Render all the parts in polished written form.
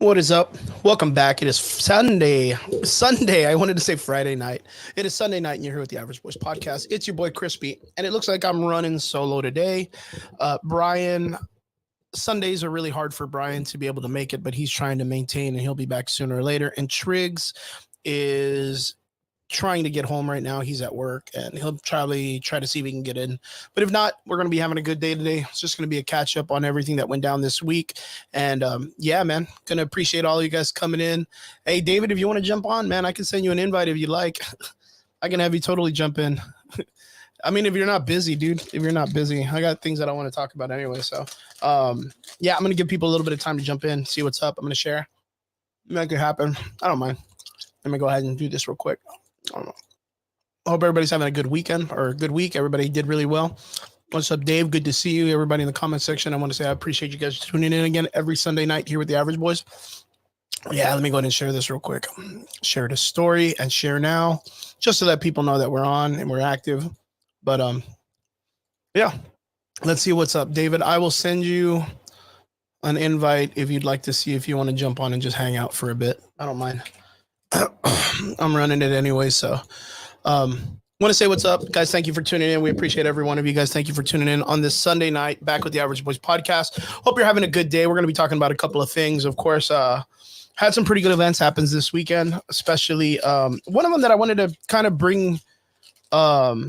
What is up? Welcome back. It is Sunday. Sunday. I wanted to say Friday night. It is Sunday night, and you're here with the Average Boys podcast. It's your boy Crispy, and it looks like I'm running solo today. Brian, Sundays are really hard for Brian to be able to make it, but he's trying to maintain, and he'll be back sooner or later. And Triggs is trying to get home right now. He's at work and he'll probably try to see if we can get in. But if not, we're going to be having a good day today. It's just going to be a catch up on everything that went down this week. And yeah, man, going to appreciate all of you guys coming in. Hey, David, if you want to jump on, man, I can send you an invite if you like. I can have you totally jump in. I mean, if you're not busy, dude, if you're not busy, I got things that I want to talk about anyway. So yeah, I'm going to give people a little bit of time to jump in, see what's up. I'm going to share. Make it happen. I don't mind. Let me go ahead and do this real quick. I hope everybody's having a good weekend or a good week. Everybody did really well. What's up, Dave? Good to see you. Everybody in the comment section. I want to say I appreciate you guys tuning in again every Sunday night here with the Average Boys. Yeah, let me go ahead and share this real quick. Share the story and share now, just so that people know that we're on and we're active. But yeah, let's see what's up, David. I will send you an invite if you'd like to see if you want to jump on and just hang out for a bit. I don't mind. I'm running it anyway, so want to say what's up, guys. Thank you for tuning in. We appreciate every one of you guys. Thank you for tuning in on this Sunday night back with the Average Boys podcast. Hope you're having a good day. We're going to be talking about a couple of things. Of course, had some pretty good events happens this weekend, especially one of them that I wanted to kind of bring. But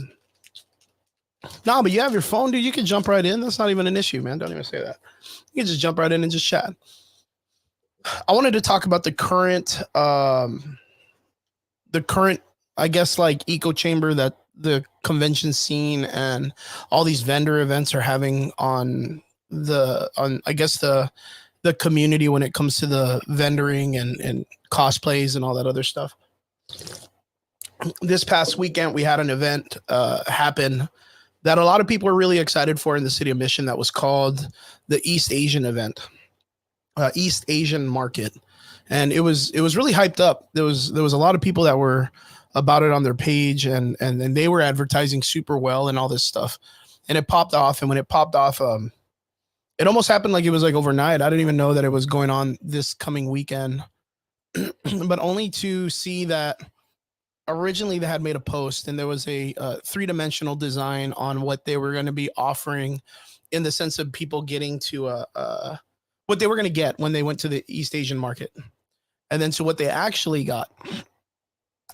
you have your phone, dude. You can jump right in. That's not even an issue, man. Don't even say that. You can just jump right in and just chat. I wanted to talk about the current, I guess, like echo chamber that the convention scene and all these vendor events are having on I guess the community when it comes to the vendoring and cosplays and all that other stuff. This past weekend, we had an event happen that a lot of people are really excited for in the city of Mission that was called the East Asian event. East Asian market, and it was really hyped up. There was a lot of people that were about it on their page, and they were advertising super well and all this stuff, and it popped off. And when it popped off, it almost happened like it was like overnight. I didn't even know that it was going on this coming weekend, but only to see that originally they had made a post and there was a three-dimensional design on what they were going to be offering in the sense of people getting to what they were going to get when they went to the East Asian market. And then to what they actually got.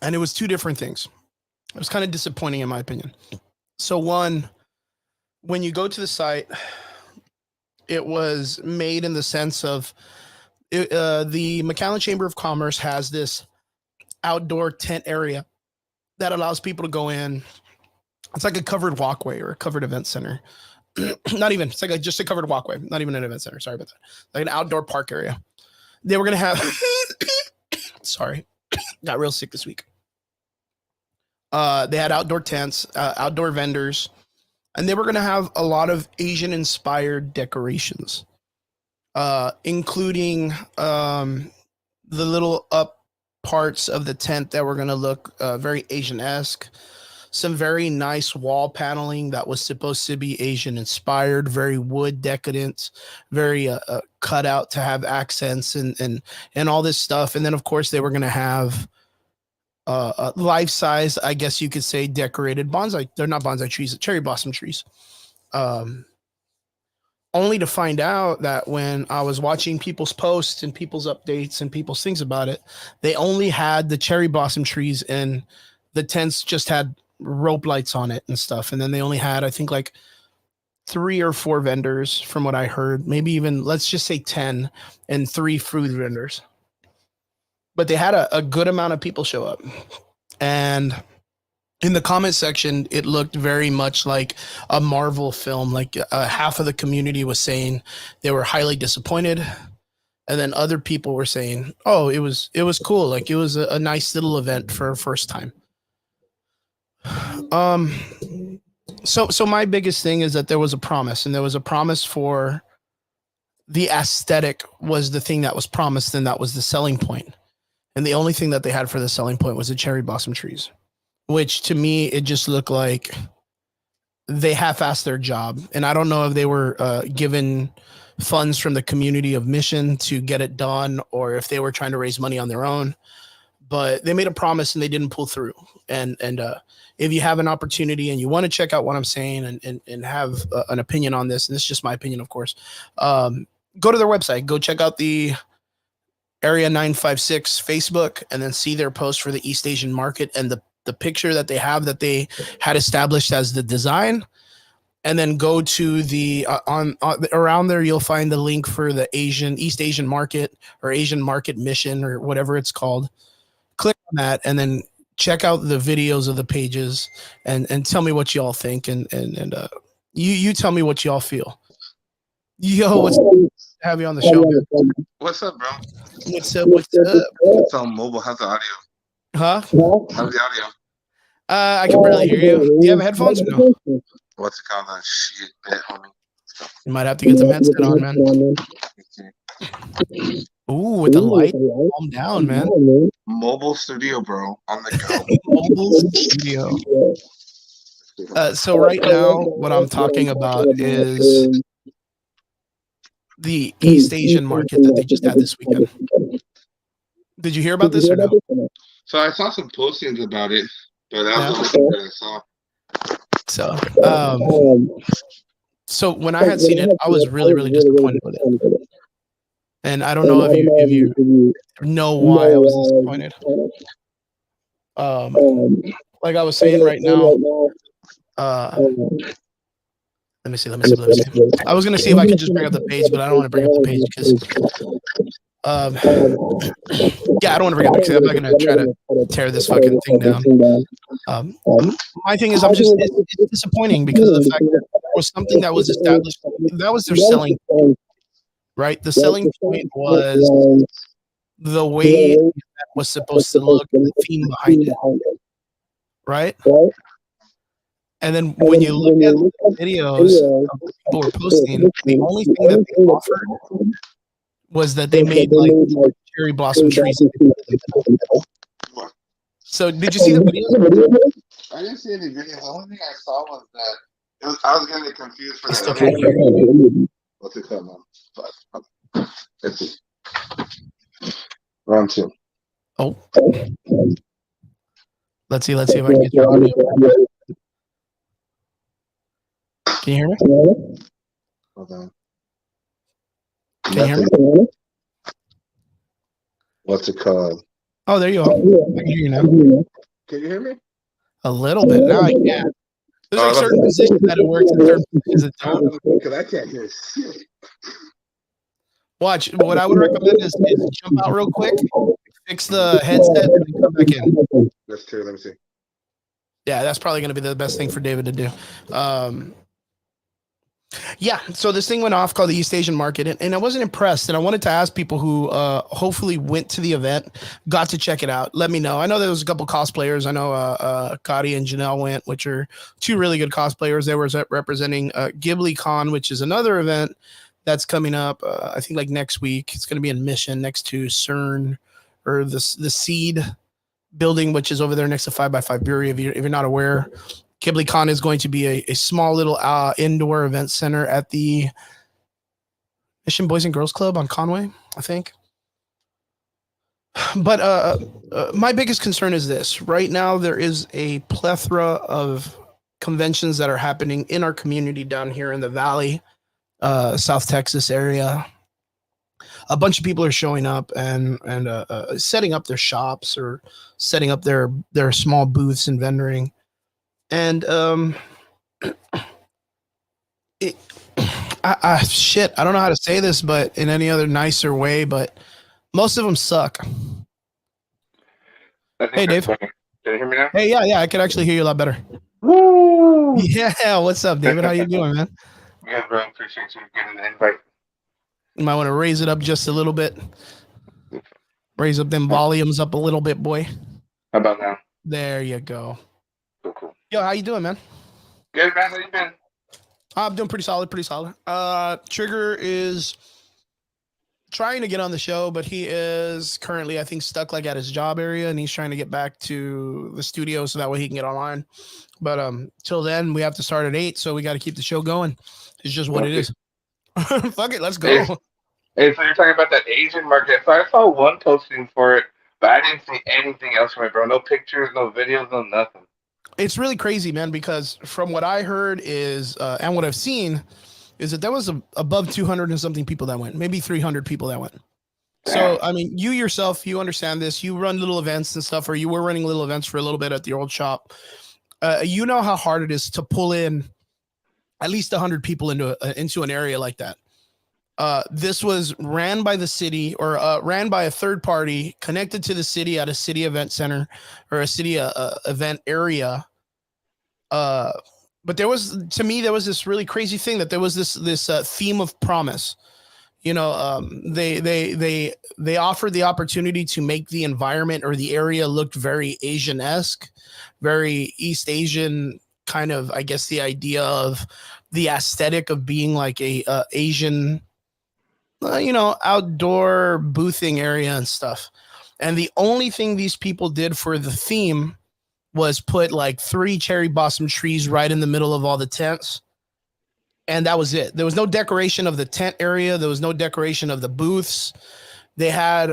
And it was two different things. It was kind of disappointing in my opinion. So one, when you go to the site, it was made in the sense of the McAllen Chamber of Commerce has this outdoor tent area that allows people to go in. It's like a covered walkway or a covered event center. Not even, it's like just a covered walkway, not even an event center. Sorry about that. Like an outdoor park area. They were going to have, sorry, got real sick this week. They had outdoor tents, outdoor vendors, and they were going to have a lot of Asian inspired decorations, including the little up parts of the tent that were going to look very Asian-esque. Some very nice wall paneling that was supposed to be Asian inspired, very wood decadent, very cut out to have accents and all this stuff. And then of course they were going to have life size, I guess you could say, decorated bonsai. They're not bonsai trees, cherry blossom trees. Only to find out that when I was watching people's posts and people's updates and people's things about it, they only had the cherry blossom trees and the tents just had rope lights on it and stuff. And then they only had, I think, like 3 or 4 vendors from what I heard, maybe even, let's just say 10, and 3 food vendors. But they had a good amount of people show up. And in the comment section, it looked very much like a Marvel film. Like half of the community was saying they were highly disappointed. And then other people were saying, oh, it was cool. Like it was a nice little event for a first time. So my biggest thing is that there was a promise, and there was a promise for the aesthetic was the thing that was promised, and that was the selling point. And the only thing that they had for the selling point was the cherry blossom trees, which to me, it just looked like they half-assed their job. And I don't know if they were given funds from the community of Mission to get it done, or if they were trying to raise money on their own. But they made a promise and they didn't pull through. And if you have an opportunity and you want to check out what I'm saying and have an opinion on this, and this is just my opinion, of course, go to their website. Go check out the Area 956 Facebook, and then see their post for the East Asian market and the picture that they have that they had established as the design. And then go to the on around there, you'll find the link for the East Asian market or Asian market mission or whatever it's called. Click on that and then check out the videos of the pages and tell me what y'all think and you tell me what y'all feel. Yo, what's have you on the show, man? What's up, bro? What's up? What's up? It's on mobile. How's the audio? Huh? How's the audio? I can barely hear you. Do you have headphones or no? What's it called? That shit, bit, homie. You might have to get some headset on, man. Ooh, with the light, calm down, man. Mobile studio, bro. On the go. Mobile studio. So right now, what I'm talking about is the East Asian market that they just had this weekend. Did you hear about this or no? So I saw some postings about it, but that was the only thing that I saw. So when I had seen it, I was really, really disappointed with it. And I don't know if you know why I was disappointed. Like I was saying right now, let me see. I was gonna see if I could just bring up the page, but I don't want to bring up the page because yeah, I don't want to bring up because I'm not gonna try to tear this fucking thing down. My thing is, it's disappointing because of the fact that there was something that was established. That was their selling point, right? The selling point was the way it was supposed to look, the theme behind it, right? And then when you look at the videos people were posting, the only thing that they offered was that they made like cherry blossom trees. So did you see the video? I didn't see any video. The only thing I saw was that I was getting confused for that. That. What's it called, man? Let's see. Round 2. Oh. Let's see if I can get your audio. Can you hear me? Hold on. Can you hear me? What's it called? Oh, there you are. I can hear you now. Can you hear me? A little bit. Now I can. There's like certain positions that it works in certain positions it don't. Because I can't hear shit. Watch. What I would recommend is jump out real quick, fix the headset, and then come back in. That's true. Let me see. Yeah, that's probably going to be the best thing for David to do. Yeah, so this thing went off called the East Asian Market, and I wasn't impressed. And I wanted to ask people who hopefully went to the event, got to check it out. Let me know. I know there was a couple cosplayers. I know Kari and Janelle went, which are two really good cosplayers. They were representing Ghibli Con, which is another event that's coming up. I think like next week. It's going to be in Mission next to CERN or the Seed building, which is over there next to 5x5 Brewery. If you're not aware. KibliCon is going to be a small little indoor event center at the Mission Boys and Girls Club on Conway, I think. But my biggest concern is this. Right now, there is a plethora of conventions that are happening in our community down here in the Valley, South Texas area. A bunch of people are showing up and setting up their shops or setting up their small booths and vendoring. And shit, I don't know how to say this, but in any other nicer way, but most of them suck. Hey, Dave. Can you hear me now? Hey, yeah, I can actually hear you a lot better. Woo! Yeah, what's up, David? How you doing, man? Good, bro. Appreciate you getting the invite. You might want to raise it up just a little bit. Raise up them volumes up a little bit, boy. How about now? There you go. Cool. Yo, how you doing, man? Good, man. How you been? I'm doing pretty solid. Trigger is trying to get on the show, but he is currently, I think, stuck like at his job area, and he's trying to get back to the studio so that way he can get online. But till then, we have to start at 8, so we got to keep the show going. It's just what it is. Fuck it, let's Hey, go. hey, so you're talking about that Asian market. So I saw one posting for it, but I didn't see anything else from it, bro. No pictures, no videos, no nothing. It's really crazy, man, because from what I heard is, and what I've seen is that there was above 200 and something people that went, maybe 300 people that went. So, Damn. I mean, you yourself, you understand this. You run little events and stuff, or you were running little events for a little bit at the old shop. You know how hard it is to pull in at least 100 people into an area like that. This was ran by the city or ran by a third party connected to the city at a city event center or a city event area. Uh, but there was, to me, there was this really crazy thing that there was this theme of promise. You know, they offered the opportunity to make the environment or the area look very Asian-esque, very East Asian kind of. I guess the idea of the aesthetic of being like a Asian, outdoor boothing area and stuff. And the only thing these people did for the theme was put like 3 cherry blossom trees right in the middle of all the tents. And that was it. There was no decoration of the tent area. There was no decoration of the booths. They had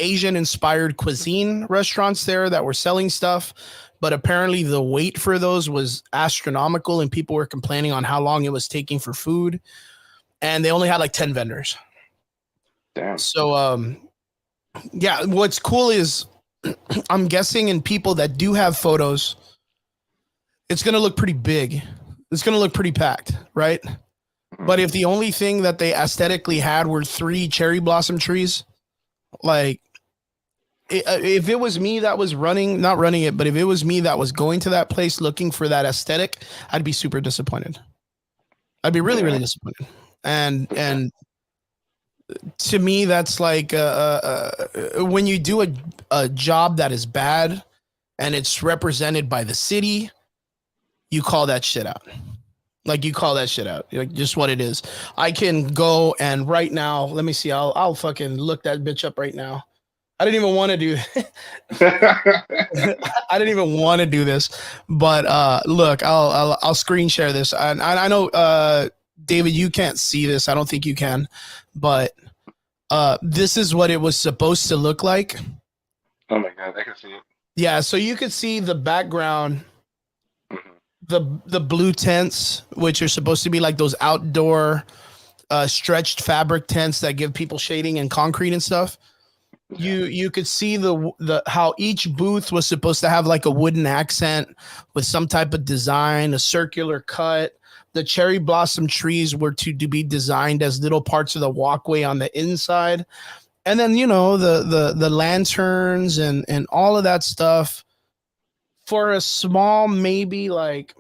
Asian inspired cuisine restaurants there that were selling stuff. But apparently the wait for those was astronomical and people were complaining on how long it was taking for food. And they only had like 10 vendors. Damn. So, yeah, what's cool is I'm guessing in people that do have photos, it's going to look pretty big. It's going to look pretty packed, right? But if the only thing that they aesthetically had were 3 cherry blossom trees, like if it was me that was not running it, but if it was me that was going to that place looking for that aesthetic, I'd be super disappointed. I'd be really, Yeah. really disappointed. And to me, that's like when you do a job that is bad and it's represented by the city, you call that shit out. Like you call that shit out. Like just what it is. I can go and right now, let me see. I'll fucking look that bitch up right now. I didn't even want to do I didn't even want to do this, but look, I'll screen share this. And I know David, you can't see this. I don't think you can, but this is what it was supposed to look like. Oh my god, I can see it. Yeah, so you could see the background, Mhm. the blue tents, which are supposed to be like those outdoor stretched fabric tents that give people shading and concrete and stuff. Yeah. You could see the how each booth was supposed to have like a wooden accent with some type of design, a circular cut. The cherry blossom trees were to be designed as little parts of the walkway on the inside. And then, the lanterns and all of that stuff for a small, maybe like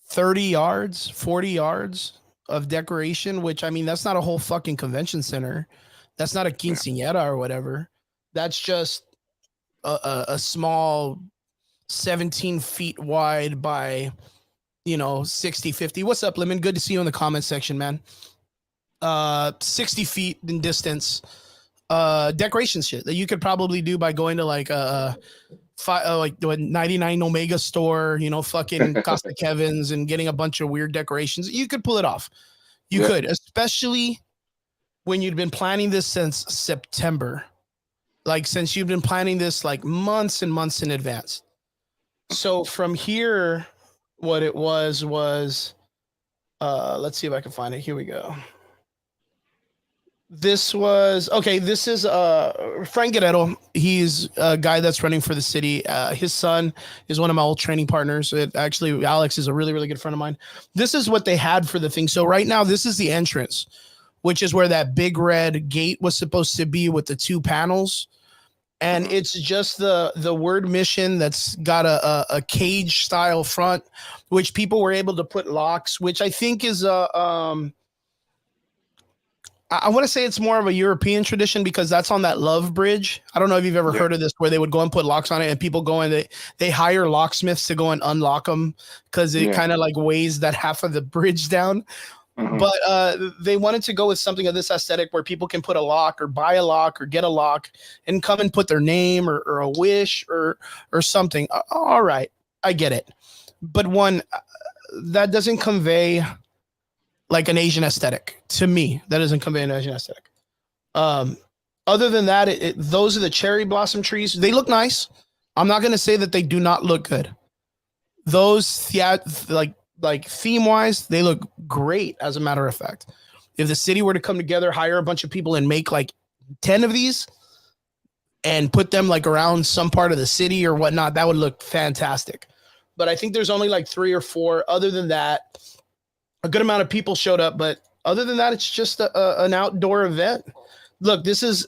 30 yards, 40 yards of decoration, which I mean, that's not a whole fucking convention center. That's not a Yeah. quinceañera or whatever. That's just a small 17 feet wide by, 60, 50. What's up, Lemon? Good to see you in the comment section, man. 60 feet in distance. Decoration shit that you could probably do by going to like like the 99 Omega store, fucking Costa Kevin's and getting a bunch of weird decorations. You could pull it off. You Yeah. could, especially when you'd been planning this since September. Like since you've been planning this like months and months in advance. So from here, what it was let's see if I can find it. Here we go. This was okay. This is Frank Guerrero. He's a guy that's running for the city. His son is one of my old training partners. Actually, Alex is a really, really good friend of mine. This is what they had for the thing. So right now, this is the entrance, which is where that big red gate was supposed to be with the 2 panels. And it's just the word mission that's got a cage style front, which people were able to put locks, which I think is I want to say it's more of a European tradition because that's on that Love Bridge. I don't know if you've ever Yeah. heard of this, where they would go and put locks on it, and people go and they hire locksmiths to go and unlock them because it Yeah. kind of like weighs that half of the bridge down. Mhm. But they wanted to go with something of this aesthetic where people can put a lock or buy a lock or get a lock and come and put their name or a wish or something. All right, I get it, but one that doesn't convey like an Asian aesthetic to me. That doesn't convey an Asian aesthetic. Um, Other than that, those are the cherry blossom trees. They look nice. I'm not gonna say that they do not look good. Those like theme wise, they look great. As a matter of fact, if the city were to come together, hire a bunch of people, and make like 10 of these and put them like around some part of the city or whatnot, that would look fantastic. But I think there's only like 3 or 4. Other than that, a good amount of people showed up, but other than that, it's just an outdoor event. Look, this is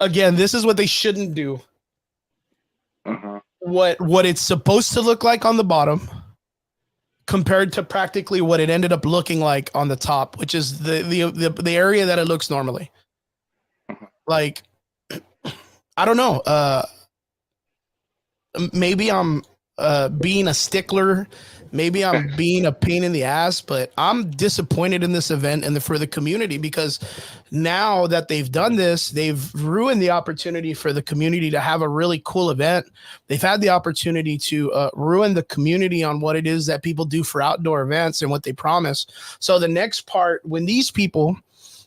again, this is what they shouldn't do. Mm-hmm. What it's supposed to look like on the bottom, compared to practically what it ended up looking like on the top, which is the area that it looks normally. Like, I don't know. Maybe I'm being a stickler. Maybe I'm being a pain in the ass, but I'm disappointed in this event and for the community, because now that they've done this, they've ruined the opportunity for the community to have a really cool event. They've had the opportunity to ruin the community on what it is that people do for outdoor events and what they promise. So the next part, when these people,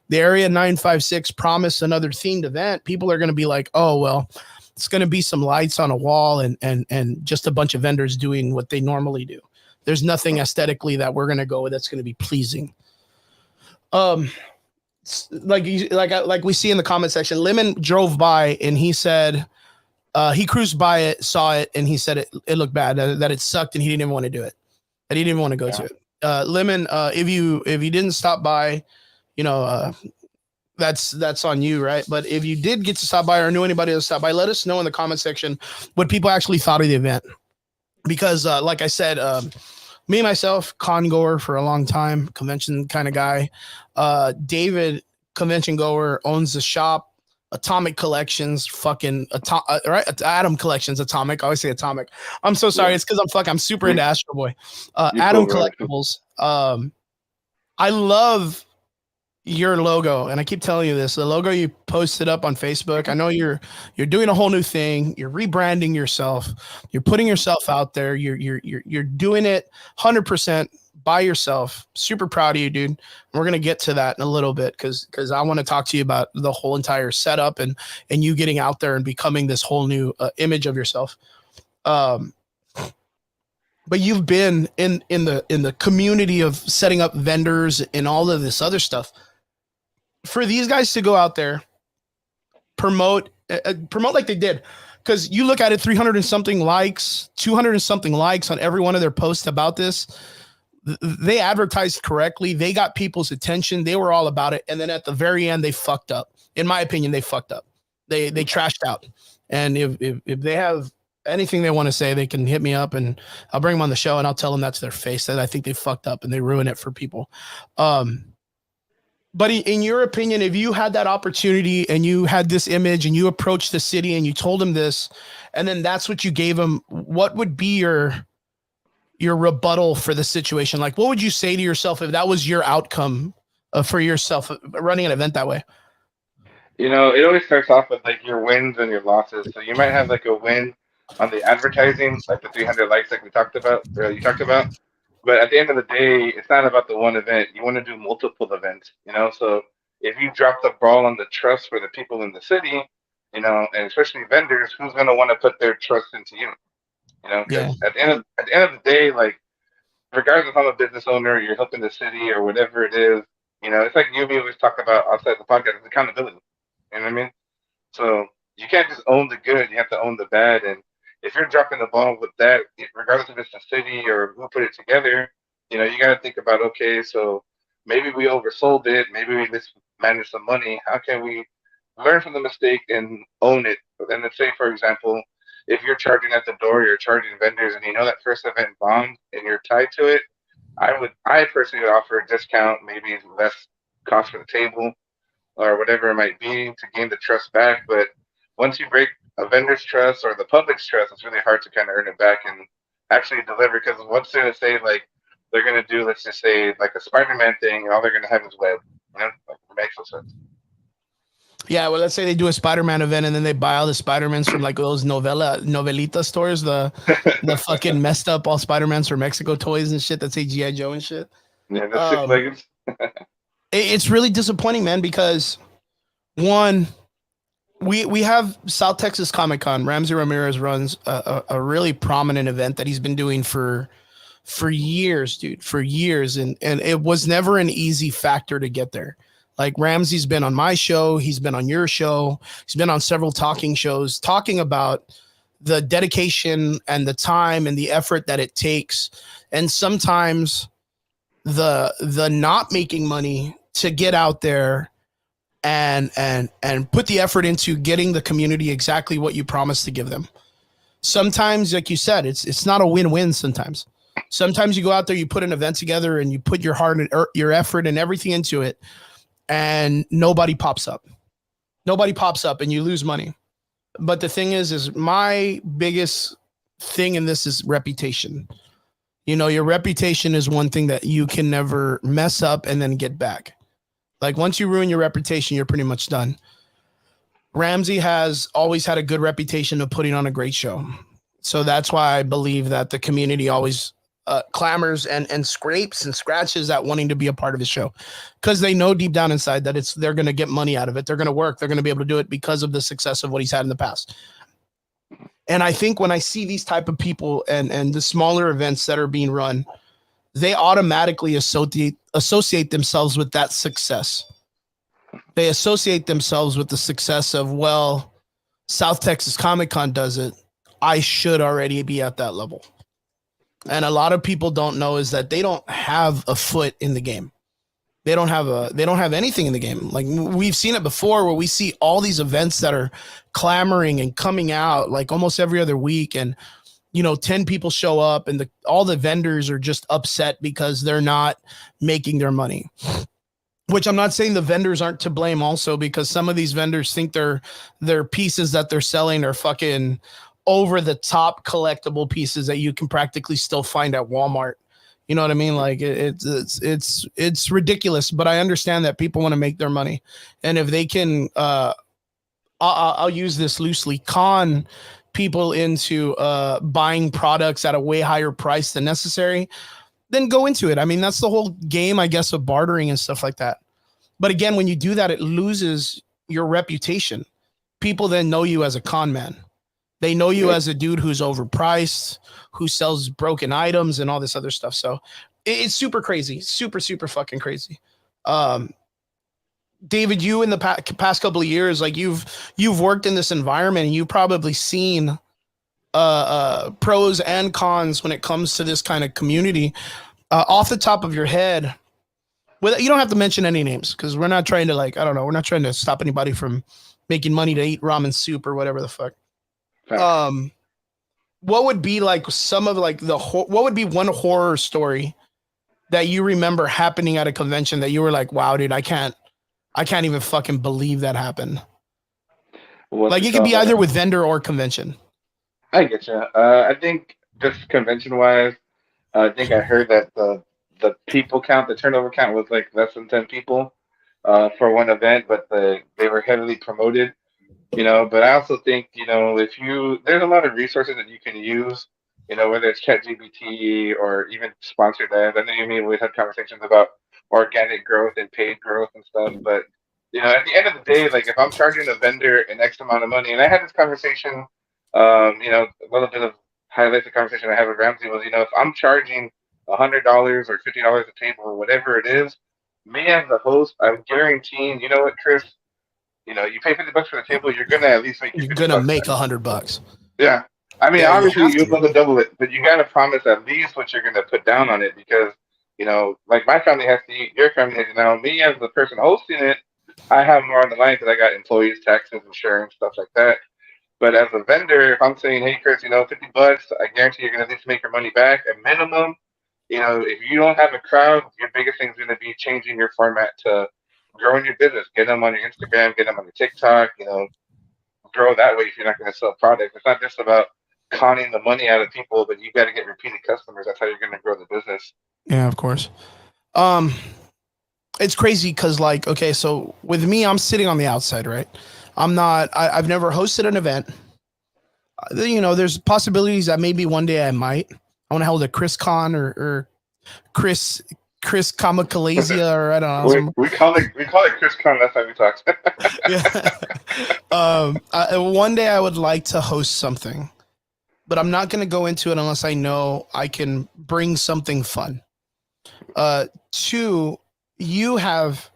the Area 956, promise another themed event, people are going to be like, oh, well, it's going to be some lights on a wall and just a bunch of vendors doing what they normally do. There's nothing aesthetically that we're going to go with that's going to be pleasing. Like we see in the comment section, Lemon drove by and he said he cruised by it, saw it, and he said it looked bad, that it sucked, and he didn't even want to do it. That he didn't even want to go to it. Lemon, if you didn't stop by, that's on you, right? But if you did get to stop by or knew anybody that stopped by, let us know in the comment section what people actually thought of the event. Because like I said, me myself, con goer for a long time, convention kind of guy. David, convention goer, owns the shop, Atomic Collections, right? Atom Collections, Atomic. I always say Atomic. I'm so sorry. It's because I'm super into Astro Boy. Atom Collectibles. I love your logo, and I keep telling you this, the logo you posted up on Facebook. I know you're doing a whole new thing. You're rebranding yourself. You're putting yourself out there. You're doing it 100% by yourself. Super proud of you, dude. We're gonna get to that in a little bit because I want to talk to you about the whole entire setup and you getting out there and becoming this whole new image of yourself. But you've been in the community of setting up vendors and all of this other stuff. For these guys to go out there, promote like they did, because you look at it, 300 and something likes, 200 and something likes on every one of their posts about this. They advertised correctly. They got people's attention. They were all about it. And then at the very end, they fucked up. In my opinion, they fucked up. They trashed out. And if they have anything they want to say, they can hit me up and I'll bring them on the show and I'll tell them that's their face, that I think they fucked up and they ruined it for people. But in your opinion, if you had that opportunity and you had this image and you approached the city and you told them this, and then that's what you gave them, what would be your rebuttal for the situation? Like, what would you say to yourself if that was your outcome for yourself running an event that way? It always starts off with like your wins and your losses. So you might have like a win on the advertising, like the 300 likes, like we talked about, or you talked about. But at the end of the day, it's not about the one event. You want to do multiple events, So if you drop the ball on the trust for the people in the city, and especially vendors, who's going to want to put their trust into you? Because at the end of the day, like regardless if I'm a business owner, you're helping the city or whatever it is, it's like you and me always talk about outside the podcast, it's accountability. You know what I mean? So you can't just own the good; you have to own the bad. And if you're dropping the ball with that, regardless if it's the city or who put it together, you got to think about, okay, so maybe we oversold it, maybe we mismanaged some money. How can we learn from the mistake and own it? But then let's say, for example, if you're charging at the door, you're charging vendors, and that first event bombed and you're tied to it, I personally would offer a discount, maybe less cost for the table or whatever it might be to gain the trust back. But once you break a vendor's trust or the public's trust, it's really hard to kind of earn it back and actually deliver. Because once they're going to say, like, they're going to do, let's just say, like a Spider-Man thing, and all they're going to have is web. Like, it makes no sense. Yeah, well, let's say they do a Spider-Man event and then they buy all the Spider-Mans from like those novelita stores, the fucking messed up all Spider-Mans from Mexico toys and shit that say G.I. Joe and shit. Yeah, the six Um, leggeds. it's really disappointing, man, because one, we have South Texas Comic Con. Ramsey Ramirez runs a really prominent event that he's been doing for years, dude, for years, and it was never an easy factor to get there. Like Ramsey's been on my show, he's been on your show, he's been on several talking shows talking about the dedication and the time and the effort that it takes, and sometimes the not making money to get out there and put the effort into getting the community exactly what you promised to give them. Sometimes, like you said, it's not a win-win. Sometimes you go out there, you put an event together, and you put your heart and your effort and everything into it, and nobody pops up. Nobody pops up, and you lose money. But the thing is my biggest thing in this is reputation. You know, your reputation is one thing that you can never mess up and then get back. Like once you ruin your reputation, you're pretty much done. Ramsey has always had a good reputation of putting on a great show. So that's why I believe that the community always clamors and scrapes and scratches at wanting to be a part of his show, because they know deep down inside that they're going to get money out of it. They're going to work. They're going to be able to do it because of the success of what he's had in the past. And I think when I see these type of people and the smaller events that are being run, they automatically associate themselves with that success. They associate themselves with the success of, well, South Texas Comic Con does it, I should already be at that level. And a lot of people don't know is that they don't have a foot in the game. They don't have anything in the game. Like we've seen it before where we see all these events that are clamoring and coming out like almost every other week, and 10 people show up and all the vendors are just upset because they're not making their money. Which I'm not saying the vendors aren't to blame also, because some of these vendors think their pieces that they're selling are fucking over the top collectible pieces that you can practically still find at Walmart. You know what I mean? Like it's ridiculous, but I understand that people want to make their money. And if they can, I'll use this loosely, con people into buying products at a way higher price than necessary, then go into it. I mean, that's the whole game, I guess, of bartering and stuff like that. But again, when you do that, it loses your reputation. People then know you as a con man. They know you as a dude who's overpriced, who sells broken items and all this other stuff. So it's super crazy, super, super fucking crazy. David, you in the past couple of years, like you've worked in this environment, and you've probably seen pros and cons when it comes to this kind of community. Off the top of your head, you don't have to mention any names, because we're not trying to, like, I don't know, we're not trying to stop anybody from making money to eat ramen soup or whatever the fuck. Facts. What would be like some of like what would be one horror story that you remember happening at a convention that you were like, wow, dude, I can't even fucking believe that happened. What's Like it it could be called? either with vendor or convention. I get you. I think just convention wise, I think I heard that the people count, the turnover count was like less than 10 people for one event, but they were heavily promoted. But I also think, if there's a lot of resources that you can use, whether it's ChatGPT or even sponsored ads. I know you mean we've had conversations about organic growth and paid growth and stuff, but at the end of the day, like if I'm charging a vendor an X amount of money, and I had this conversation, a little bit of highlights the conversation I had with Ramsey was, if I'm charging $100 or $50 a table or whatever it is, me as the host, I'm guaranteeing, you know what, Chris, you pay $50 for the table, you're gonna at least make your You're fifty gonna bucks make back. $100. Yeah, I mean, Yeah, you obviously have you're to. supposed to double it, but you gotta promise at least what you're gonna put down on it because like my family has to eat, your family has to. Now, me as the person hosting it, I have more on the line because I got employees, taxes, insurance, stuff like that. But as a vendor, if I'm saying, hey, Chris, $50, I guarantee you're gonna at least make your money back at minimum. If you don't have a crowd, your biggest thing is gonna be changing your format to growing your business, get them on your Instagram, get them on your TikTok, grow that way if you're not going to sell products. It's not just about conning the money out of people, but you got to get repeated customers. That's how you're going to grow the business. Yeah, of course. Um, it's crazy because, like, okay, so with me, I'm sitting on the outside, right? I'm not. I've never hosted an event. There's possibilities that maybe one day I might. I want to hold a Chris Con or Chris. Chris Kamikalasia, or I don't know. we call it Chris Con. That's how we talk. Yeah. One day I would like to host something, but I'm not going to go into it unless I know I can bring something fun. Two, you have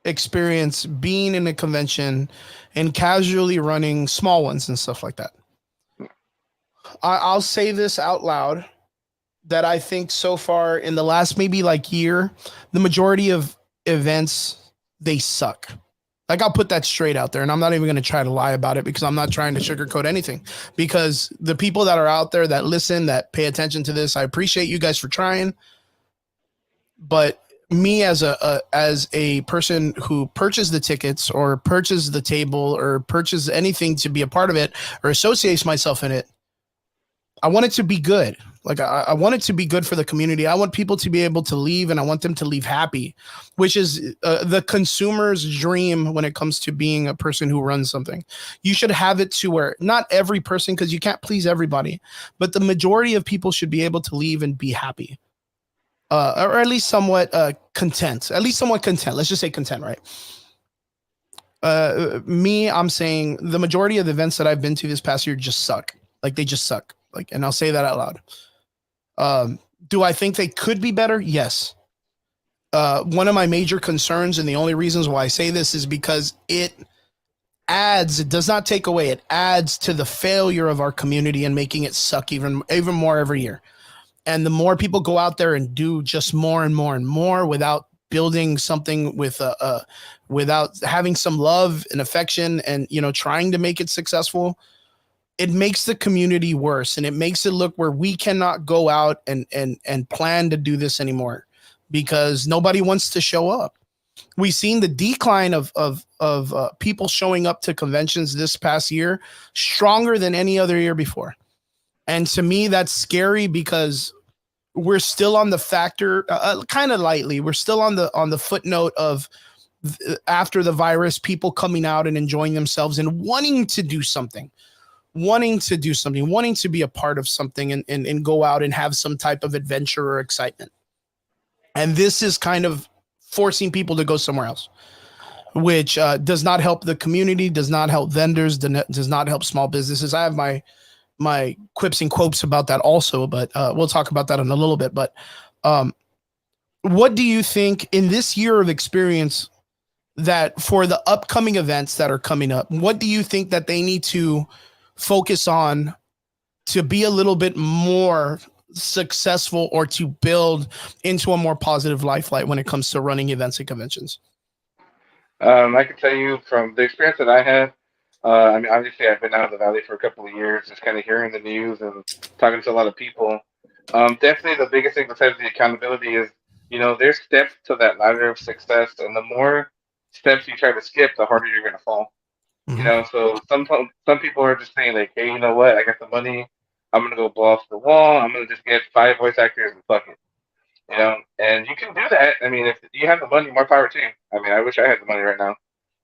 experience being in a convention and casually running small ones and stuff like that. I'll say this out loud that I think so far in the last maybe like year, the majority of events, they suck. Like I'll put that straight out there, and I'm not even going to try to lie about it because I'm not trying to sugarcoat anything. Because the people that are out there that listen, that pay attention to this, I appreciate you guys for trying. But me as a person who purchased the tickets or purchased the table or purchased anything to be a part of it or associates myself in it, I want it to be good. Like I want it to be good for the community. I want people to be able to leave, and I want them to leave happy, which is the consumer's dream when it comes to being a person who runs something. You should have it to where not every person, because you can't please everybody, but the majority of people should be able to leave and be happy, or at least somewhat content. At least somewhat content. Let's just say content, right? Me, I'm saying the majority of the events that I've been to this past year just suck. Like they just suck. Like, and I'll say that out loud. Do I think they could be better? Yes. One of my major concerns, and the only reasons why I say this, is because it does not take away, it adds to the failure of our community and making it suck even more every year. And the more people go out there and do just more and more and more without building something with without having some love and affection and, trying to make it successful, it makes the community worse, and it makes it look where we cannot go out and plan to do this anymore because nobody wants to show up. We've seen the decline of people showing up to conventions this past year stronger than any other year before. And to me, that's scary because we're still on the factor, kind of lightly. We're still on the footnote of after the virus, people coming out and enjoying themselves and wanting to do something, wanting to be a part of something and go out and have some type of adventure or excitement. And this is kind of forcing people to go somewhere else, which does not help the community, does not help vendors, does not help small businesses. I have my quips and quotes about that also, but we'll talk about that in a little bit. But what do you think in this year of experience that for the upcoming events that are coming up, what do you think that they need to focus on to be a little bit more successful or to build into a more positive lifeline when it comes to running events and conventions? I can tell you from the experience that I had. I mean, obviously, I've been out of the valley for a couple of years, just kind of hearing the news and talking to a lot of people. Definitely, the biggest thing besides the accountability is, there's steps to that ladder of success, and the more steps you try to skip, the harder you're going to fall. Mm-hmm. So some people are just saying like, hey, you know what? I got the money. I'm gonna go blow off the wall. I'm gonna just get 5 voice actors and fuck it. And you can do that. I mean, if you have the money, more power to you. I mean, I wish I had the money right now.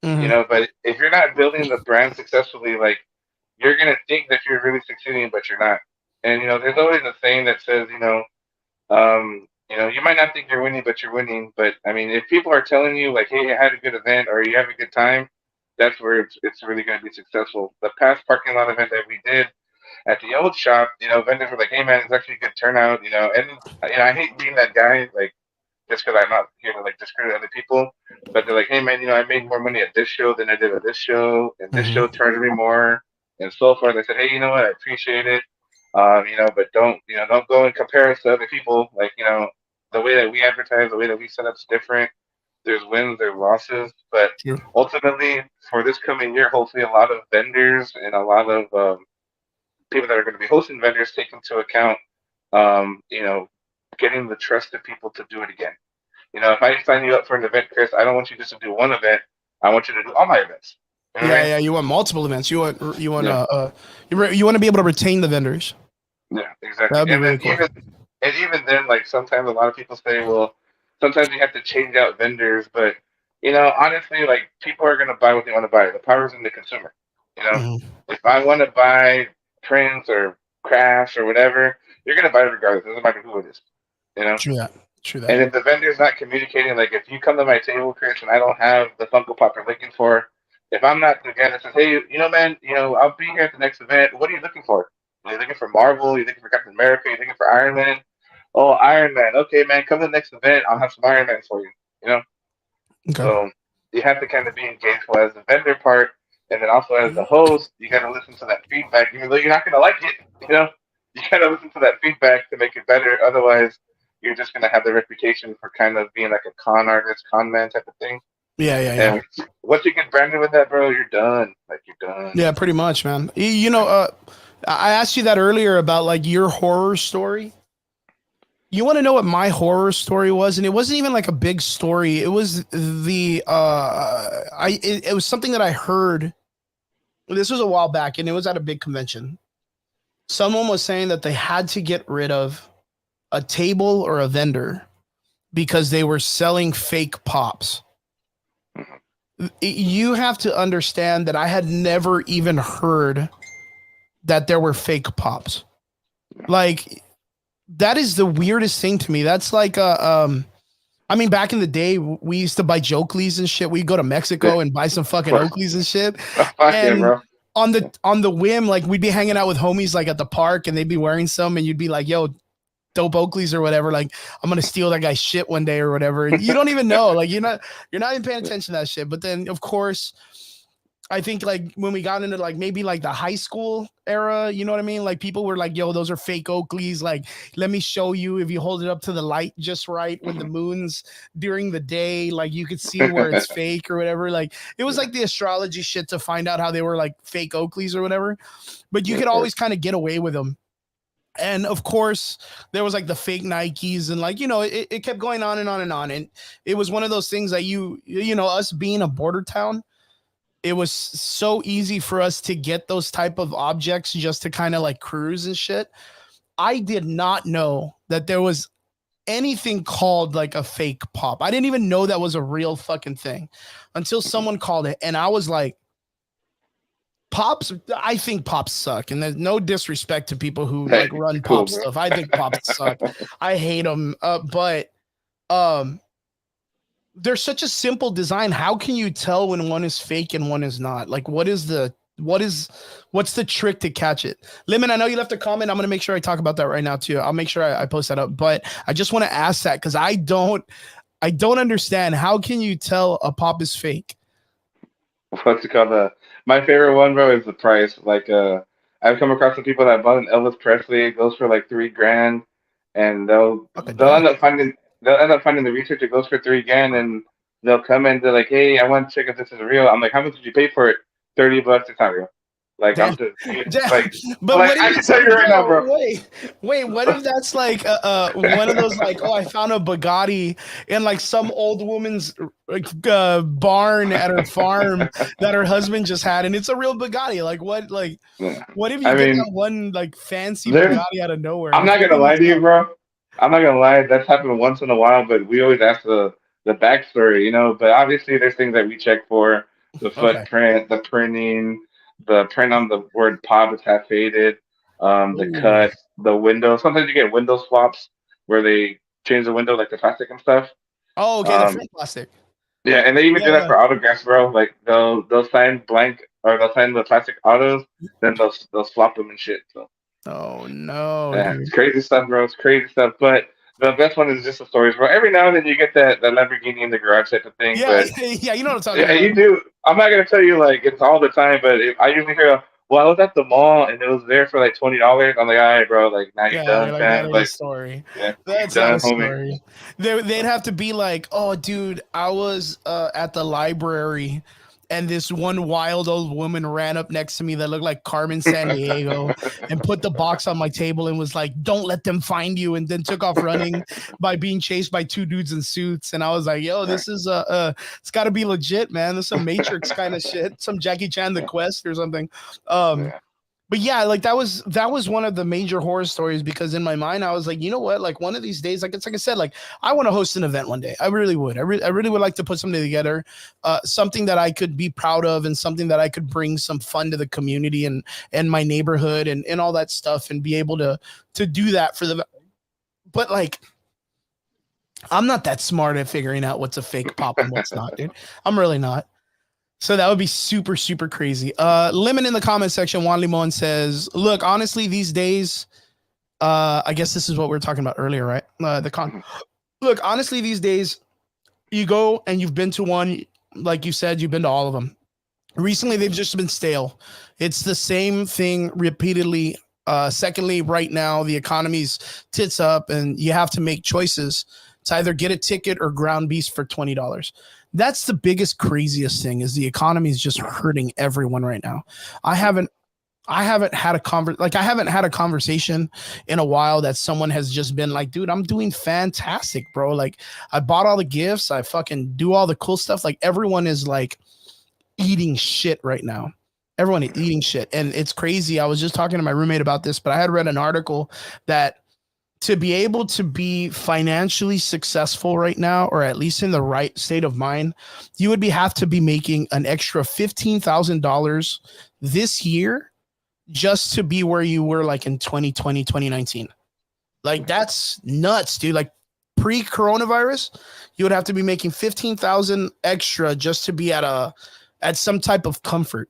Mm-hmm. But if you're not building the brand successfully, like you're gonna think that you're really succeeding, but you're not. And there's always a saying that says, you might not think you're winning, but you're winning. But I mean, if people are telling you like, hey, I had a good event or you have a good time, that's where it's really going to be successful. The past parking lot event that we did at the old shop, vendors were like, hey man, it's actually a good turnout, and I hate being that guy, like just because I'm not here to like discredit other people, but they're like, hey man, I made more money at this show than I did at this show, and this show Mm-hmm. charged me more, and so forth. I said, hey, you know what, I appreciate it, but don't go and compare us to other people. Like, the way that we advertise, the way that we set up's different. There's wins, there's losses, but True. ultimately for this coming year, hopefully a lot of vendors and a lot of people that are going to be hosting vendors take into account, um, you know, getting the trust of people to do it again. If I sign you up for an event, Chris, I don't want you just to do one event. I want you to do all my events. You know what I Yeah, mean? yeah. You want multiple events. You want Yeah. you want to be able to retain the vendors. Yeah, exactly. That'd be really cool. And even then, like sometimes a lot of people say, well, sometimes you have to change out vendors, but honestly, like people are gonna buy what they want to buy. The power's in the consumer. You know, Mm-hmm. if I want to buy prints or crafts or whatever, you're gonna buy it regardless. It doesn't matter who it is. You know, True that. True And that. if the vendor's not communicating, like if you come to my table, Chris, and I don't have the Funko Pop you're looking for, if I'm not the guy that says, hey, man, I'll be here at the next event. What are you looking for? Are you looking for Marvel? Are you looking for Captain America? Are you looking for Iron Man? Oh, Iron Man. Okay, man, come to the next event. I'll have some Iron Man for you. You know. Okay. So you have to kind of be engageful as the vendor part, and then also as the host, you got to listen to that feedback, even though you're not going to like it. You know, you got to listen to that feedback to make it better. Otherwise, you're just going to have the reputation for kind of being like a con artist, con man type of thing. Yeah, yeah, yeah. And once you get branded with that, bro, you're done. Like you're done. Yeah, pretty much, man. I asked you that earlier about like your horror story. You want to know what my horror story was, and it wasn't even like a big story. It was it was something that I heard. This was a while back, and it was at a big convention. Someone was saying that they had to get rid of a table or a vendor because they were selling fake pops. You have to understand that I had never even heard that there were fake pops. Like that is the weirdest thing to me. That's like I mean, back in the day, we used to buy Oakleys and shit. We'd go to Mexico and buy some fucking Oakleys and shit. Fuck yeah, And bro. on the whim, like we'd be hanging out with homies like at the park, and they'd be wearing some, and you'd be like, "Yo, dope Oakleys or whatever." Like I'm gonna steal that guy's shit one day or whatever. You don't even know. Like you're not even paying attention to that shit. But then of course I think like when we got into like maybe like the high school era, you know what I mean? Like people were like, yo, those are fake Oakleys. Like, let me show you if you hold it up to the light just right when the moon's during the day, like you could see where it's fake or whatever. Like it was like the astrology shit to find out how they were like fake Oakleys or whatever. But you could always kind of get away with them. And of course, there was like the fake Nikes and like, it kept going on and on and on. And it was one of those things that us being a border town, it was so easy for us to get those type of objects just to kind of like cruise and shit. I did not know that there was anything called like a fake pop. I didn't even know that was a real fucking thing until someone called it. And I was like, pops, I think pops suck. And there's no disrespect to people who Hey, like run cool, pop bro. stuff. I think pops suck. I hate them. But um, they're such a simple design. How can you tell when one is fake and one is not? Like, what's the trick to catch it? Lemon, I know you left a comment. I'm gonna make sure I talk about that right now too. I'll make sure I post that up. But I just want to ask that because I don't understand. How can you tell a pop is fake? What's it called? My favorite one, bro, is the price. Like, I've come across some people that bought an Elvis Presley. It goes for like 3 grand, and Fucking they'll does. end up finding the research. It goes for 3 grand, and they'll come in. They're like, "Hey, I want to check if this is real." I'm like, "How much did you pay for it?" $30. It's not real. Like, Damn. I'm just Damn. like, But what if I can it's tell you right now, yo, bro. wait, what if that's like one of those like, oh, I found a Bugatti in like some old woman's like barn at her farm that her husband just had, and it's a real Bugatti. Yeah. What if you I get mean, that one like fancy there's Bugatti out of nowhere? I'm Like not how gonna can you lie to you, tell? bro. I'm not gonna lie. That's happened once in a while, but we always ask the backstory, But obviously, there's things that we check for: the Okay. footprint, the printing, the print on the word "pop" is half faded, the Ooh. cut, the window. Sometimes you get window swaps where they change the window, like the plastic and stuff. Oh, okay, the Um, front plastic. yeah, and they even Yeah, do that yeah. for autographs, bro. Like they'll sign blank or they'll sign the plastic autos, then they'll swap them and shit. So. Oh no, Yeah, it's dude. crazy stuff, bro. It's crazy stuff. But the best one is just the stories, bro. Every now and then you get that Lamborghini in the garage type of thing. Yeah, But yeah, you know what I'm talking yeah, about. you do. I'm not gonna tell you like it's all the time, but I usually hear, "Well, I was at the mall and it was there for like $20." I'm like, "All right, bro. Like now you're Yeah, done, you're like, that fam. ain't a Like story. yeah, you That's not a done, homie." story. They'd have to be like, oh, dude, I was at the library and this one wild old woman ran up next to me that looked like Carmen San Diego and put the box on my table and was like, don't let them find you. And then took off running by being chased by two dudes in suits. And I was like, yo, Yeah, this is, it's got to be legit, man. This is some Matrix kind of shit, some Jackie Chan, The yeah, Quest or something. Um, yeah. but yeah, like that was one of the major horror stories because in my mind I was like, you know what? Like one of these days, like it's like I said, like I want to host an event one day. I really would. I really would like to put something together, something that I could be proud of and something that I could bring some fun to the community and my neighborhood and all that stuff and be able to do that for the. But like I'm not that smart at figuring out what's a fake pop and what's not, dude. I'm really not. So that would be super, super crazy. Lemon in the comment section, Juan Limon says, look, honestly, these days, I guess this is what we were talking about earlier, right? Look, honestly, these days, you go and you've been to one, like you said, you've been to all of them. Recently, they've just been stale. It's the same thing repeatedly. Secondly, right now, the economy's tits up and you have to make choices to either get a ticket or ground beast for $20. That's the biggest, craziest thing is the economy is just hurting everyone right now. I haven't I haven't had a conversation in a while that someone has just been like, dude, I'm doing fantastic, bro. Like I bought all the gifts, I fucking do all the cool stuff. Like everyone is like eating shit right now. Everyone is eating shit. And it's crazy. I was just talking to my roommate about this, but I had read an article that to be able to be financially successful right now, or at least in the right state of mind, you would have to be making an extra $15,000 this year just to be where you were like in 2020, 2019. Like that's nuts, dude. Like pre-coronavirus, you would have to be making 15,000 extra just to be at some type of comfort.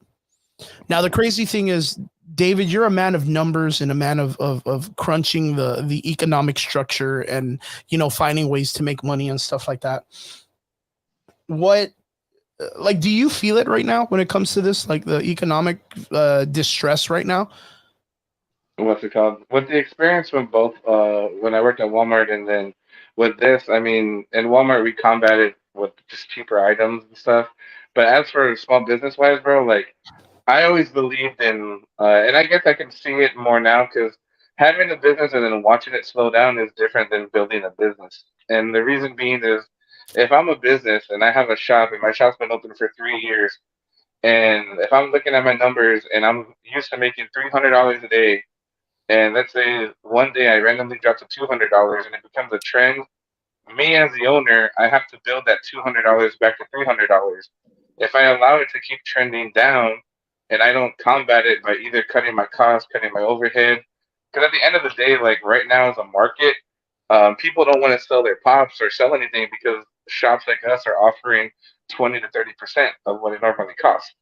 Now the crazy thing is, David, you're a man of numbers and a man of crunching the economic structure and finding ways to make money and stuff like that. What like do you feel it right now when it comes to this, like the economic distress right now? What's it called? With the experience from both, when I worked at Walmart and then with this, I mean, in Walmart we combated with just cheaper items and stuff. But as for small business wise, bro, like I always believed in, and I guess I can see it more now because having a business and then watching it slow down is different than building a business. And the reason being is, if I'm a business and I have a shop and my shop's been open for 3 years, and if I'm looking at my numbers and I'm used to making $300 a day, and let's say one day I randomly drop to $200 and it becomes a trend, me as the owner, I have to build that $200 back to $300. If I allow it to keep trending down and I don't combat it by either cutting my costs, cutting my overhead, because at the end of the day, like right now as a market, people don't want to sell their pops or sell anything because shops like us are offering 20 to 30% of what it normally costs,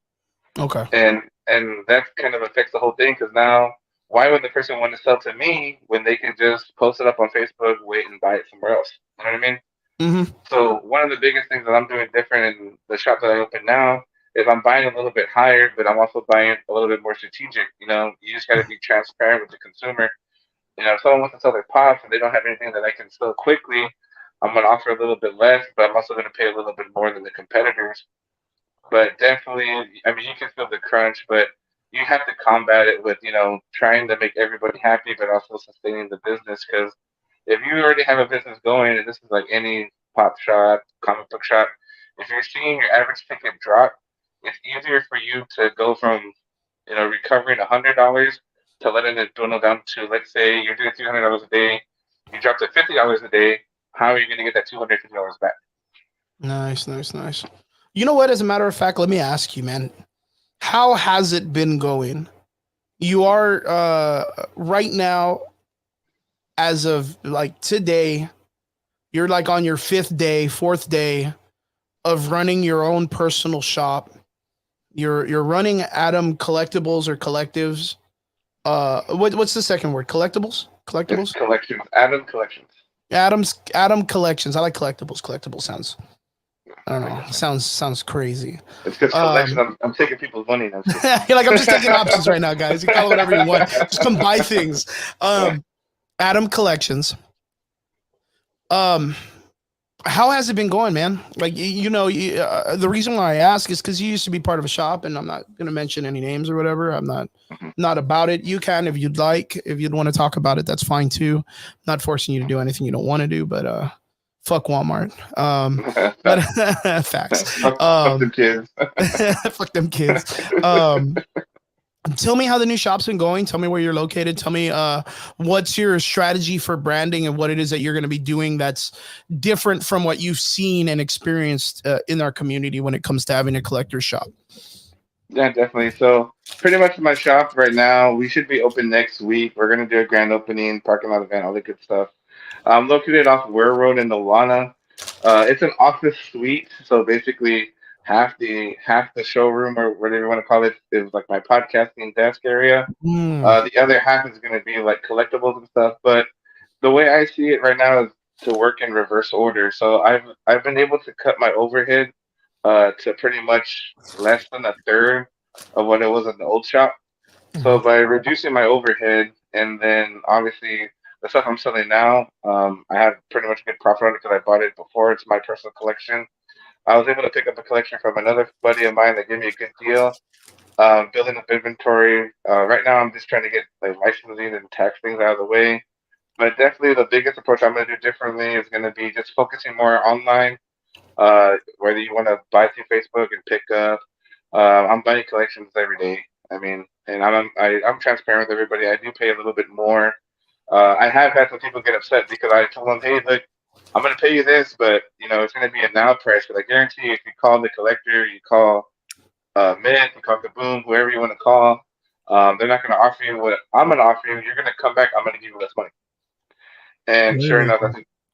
Okay. and that kind of affects the whole thing because now why would the person want to sell to me when they can just post it up on Facebook, wait and buy it somewhere else? You know what I mean? Mm-hmm. So one of the biggest things that I'm doing different in the shop that I open now is I'm buying a little bit higher, but I'm also buying a little bit more strategic. You know, you just got to be transparent with the consumer. You know, if someone wants to sell their pops and they don't have anything that I can sell quickly, I'm going to offer a little bit less, but I'm also going to pay a little bit more than the competitors. But definitely, I mean, you can feel the crunch, but you have to combat it with, trying to make everybody happy, but also sustaining the business. Because if you already have a business going, and this is like any pop shop, comic book shop, if you're seeing your average ticket drop, it's easier for you to go from, recovering $100 to letting it dwindle down to, let's say, you're doing $300 a day, you drop to $50 a day. How are you going to get that $250 back? Nice, nice, nice. You know what? As a matter of fact, let me ask you, man. How has it been going? You are right now, as of like today, you're like on your fifth day, fourth day of running your own personal shop. You're running Adam Collectibles or Collectives. What's the second word? Collectibles? It's Collectibles? collections, Adam Collections. Adam Collections. I like collectibles. Collectibles sounds, I don't I know. guess, man. Sounds crazy. It's because collection. Um, I'm taking people's money. No, I'm just you're like, I'm just taking options right now, guys. You call it whatever you want. Just come buy things. Um, Adam Collections. Um, how has it been going, man? Like, the reason why I ask is because you used to be part of a shop, and I'm not going to mention any names or whatever. I'm kidding. not about it. You can if you'd like. If you'd want to talk about it, that's fine too. I'm not forcing you to do anything you don't want to do, but fuck Walmart. But facts. Fuck them kids. Fuck them kids. Tell me how the new shop's been going. Tell me where you're located. Tell me what's your strategy for branding and what it is that you're going to be doing that's different from what you've seen and experienced in our community when it comes to having a collector's shop. Yeah, definitely. So pretty much my shop right now, we should be open next week. We're gonna do a grand opening, parking lot event, all the good stuff. I'm located off Ware Road in Nolana. It's an office suite, so basically half the showroom or whatever you want to call it is like my podcasting desk area. Mm, The other half is going to be like collectibles and stuff. But the way I see it right now is to work in reverse order. So I've been able to cut my overhead to pretty much less than a third of what it was in the old shop. So mhm. by reducing my overhead and then obviously the stuff I'm selling now, I have pretty much good profit on it because I bought it before. It's my personal collection. I was able to pick up a collection from another buddy of mine that gave me a good deal. Building up inventory. Right now, I'm just trying to get like licensing and tax things out of the way. But definitely, the biggest approach I'm going to do differently is going to be just focusing more online. Whether you want to buy through Facebook and pick up, I'm buying collections every day. I mean, and I'm transparent with everybody. I do pay a little bit more. I have had some people get upset because I told them, hey, look, I'm going to pay you this, but it's going to be a now price. But I guarantee you, if you call the collector, you call Mint, you call Kaboom, whoever you want to call, they're not going to offer you what I'm going to offer you. You're going to come back. I'm going to give you less money. And sure Really? enough,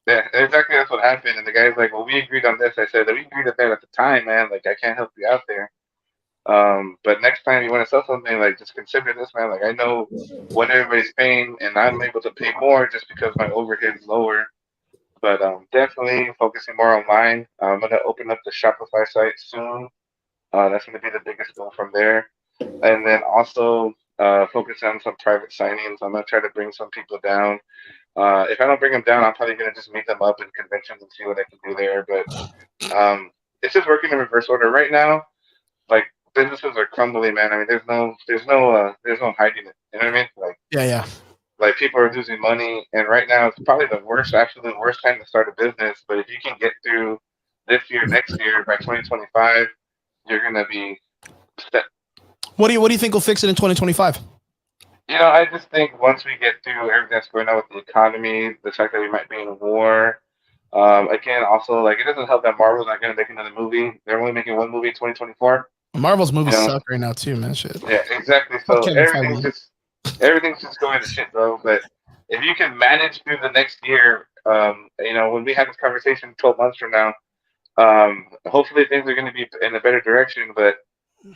that's what happened. And the guy's like, "Well, we agreed on this." I said, "We agreed on that at the time, man. Like, I can't help you out there. But next time you want to sell something, like, just consider this, man. Like, I know what everybody's paying, and I'm able to pay more just because my overhead is lower. But definitely focusing more online. I'm gonna open up the Shopify site soon. That's gonna be the biggest goal from there. And then also focus on some private signings. I'm gonna try to bring some people down. If I don't bring them down, I'm probably gonna just meet them up in conventions and see what I can do there. But it's just working in reverse order right now. Like businesses are crumbling, man. I mean, there's no hiding it. You know what I mean? Yeah, yeah. Like people are losing money, and right now it's probably the worst, actually the worst time to start a business. But if you can get through this year, next year, by 2025, you're gonna be set. What do you think will fix it in 2025? I just think once we get through everything that's going on with the economy, the fact that we might be in a war, again, also like it doesn't help that Marvel's not going to make another movie. They're only making one movie in 2024. Marvel's You movies know, suck right now too, man. Shit. yeah, exactly. Fuck So Kevin Feige. everything's just going to shit, bro. But if you can manage through the next year, when we have this conversation 12 months from now, hopefully things are going to be in a better direction. But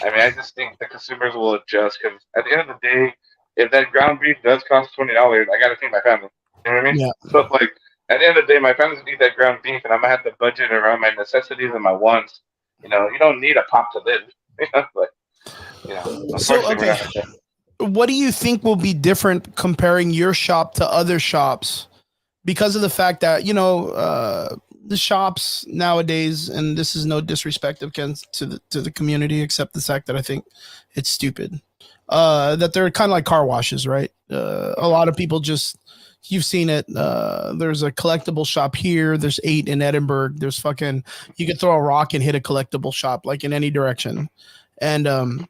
I mean, I just think the consumers will adjust because at the end of the day, if that ground beef does cost $20, I got to feed my family. You know what I mean? Yeah. So like at the end of the day, my family's gonna eat that ground beef, and I'm gonna have to budget around my necessities and my wants. You don't need a pop to live. But So unfortunately, we're okay, not like that. what do you think will be different comparing your shop to other shops because of the fact that the shops nowadays, and this is no disrespect against to the community, except the fact that I think it's stupid. That they're kind of like car washes, right? A lot of people just you've seen it. There's a collectible shop here. There's 8 in Edinburgh. There's fucking you could throw a rock and hit a collectible shop like in any direction, and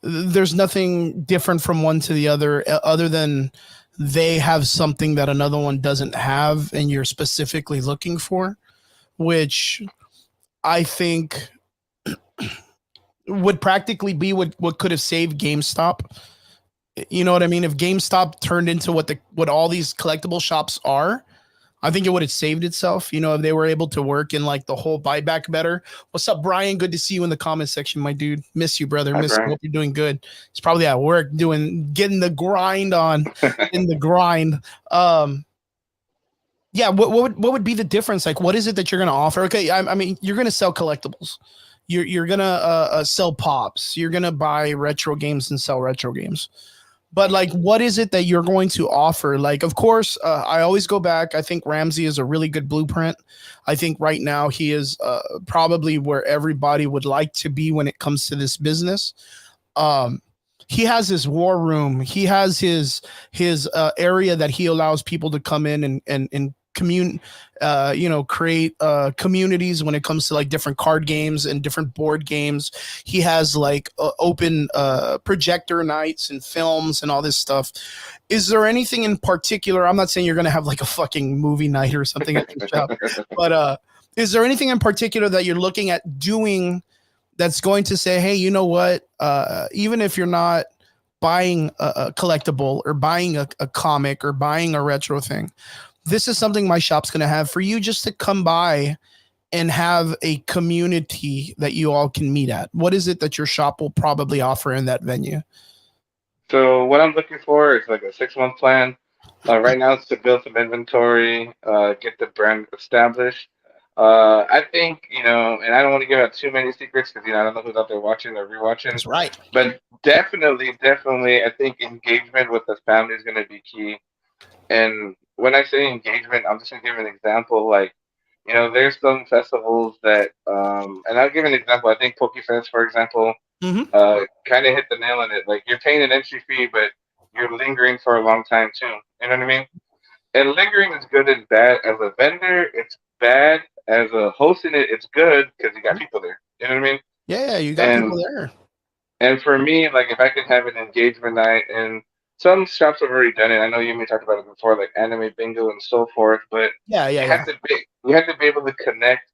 there's nothing different from one to the other other than they have something that another one doesn't have and you're specifically looking for, which I think would practically be what could have saved GameStop. You know what I mean? If GameStop turned into what all these collectible shops are, I think it would have saved itself. If they were able to work in like the whole buyback better. What's up, Brian? Good to see you in the comment section, my dude. Miss you, brother. Hi, Miss you. Brian. Hope you're doing good. It's probably at work getting the grind on, in the grind. Yeah. What would be the difference? Like, what is it that you're gonna offer? Okay, I mean, you're gonna sell collectibles. You're gonna sell pops. You're gonna buy retro games and sell retro games. But like, what is it that you're going to offer? Like, of course, I always go back. I think Ramsey is a really good blueprint. I think right now he is probably where everybody would like to be when it comes to this business. Um, he has his war room. He has his area that he allows people to come in and commune create communities when it comes to like different card games and different board games. He has like open projector nights and films and all this stuff. Is there anything in particular? I'm not saying you're going to have like a fucking movie night or something at your shop, but is there anything in particular that you're looking at doing that's going to say, hey, you know what, even if you're not buying a collectible or buying a comic or buying a retro thing, this is something my shop's going to have for you just to come by and have a community that you all can meet at? What is it that your shop will probably offer in that venue? So what I'm looking for is like a 6 month plan. Right now, it's to build some inventory, get the brand established. I think, and I don't want to give out too many secrets because I don't know who's out there watching or rewatching, That's right. but definitely, I think engagement with the family is going to be key. And when I say engagement, I'm just gonna give an example. Like, there's some festivals that, and I'll give an example. I think PokeFest, for example, Mm-hmm. kind of hit the nail on it. Like, you're paying an entry fee, but you're lingering for a long time too. You know what I mean? And lingering is good and bad. As a vendor, it's bad. As a hosting it, it's good because you got people there. You know what I mean? Yeah, yeah, you got people And there. and for me, like if I could have an engagement night, and some shops have already done it. I know you may talk about it before, like anime bingo and so forth. But Yeah, yeah, you yeah. have to be you have to be able to connect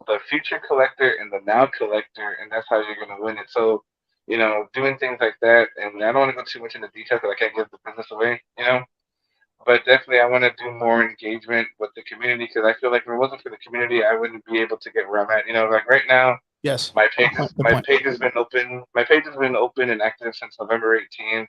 the future collector and the now collector, and that's how you're gonna win it. So, doing things like that, and I don't want to go too much into detail because I can't give the business away. But definitely I want to do more engagement with the community because I feel like if it wasn't for the community, I wouldn't be able to get where I'm at. Like right now, Yes. my Good page is point. Good my point. page has been open. My page has been open and active since November 18th.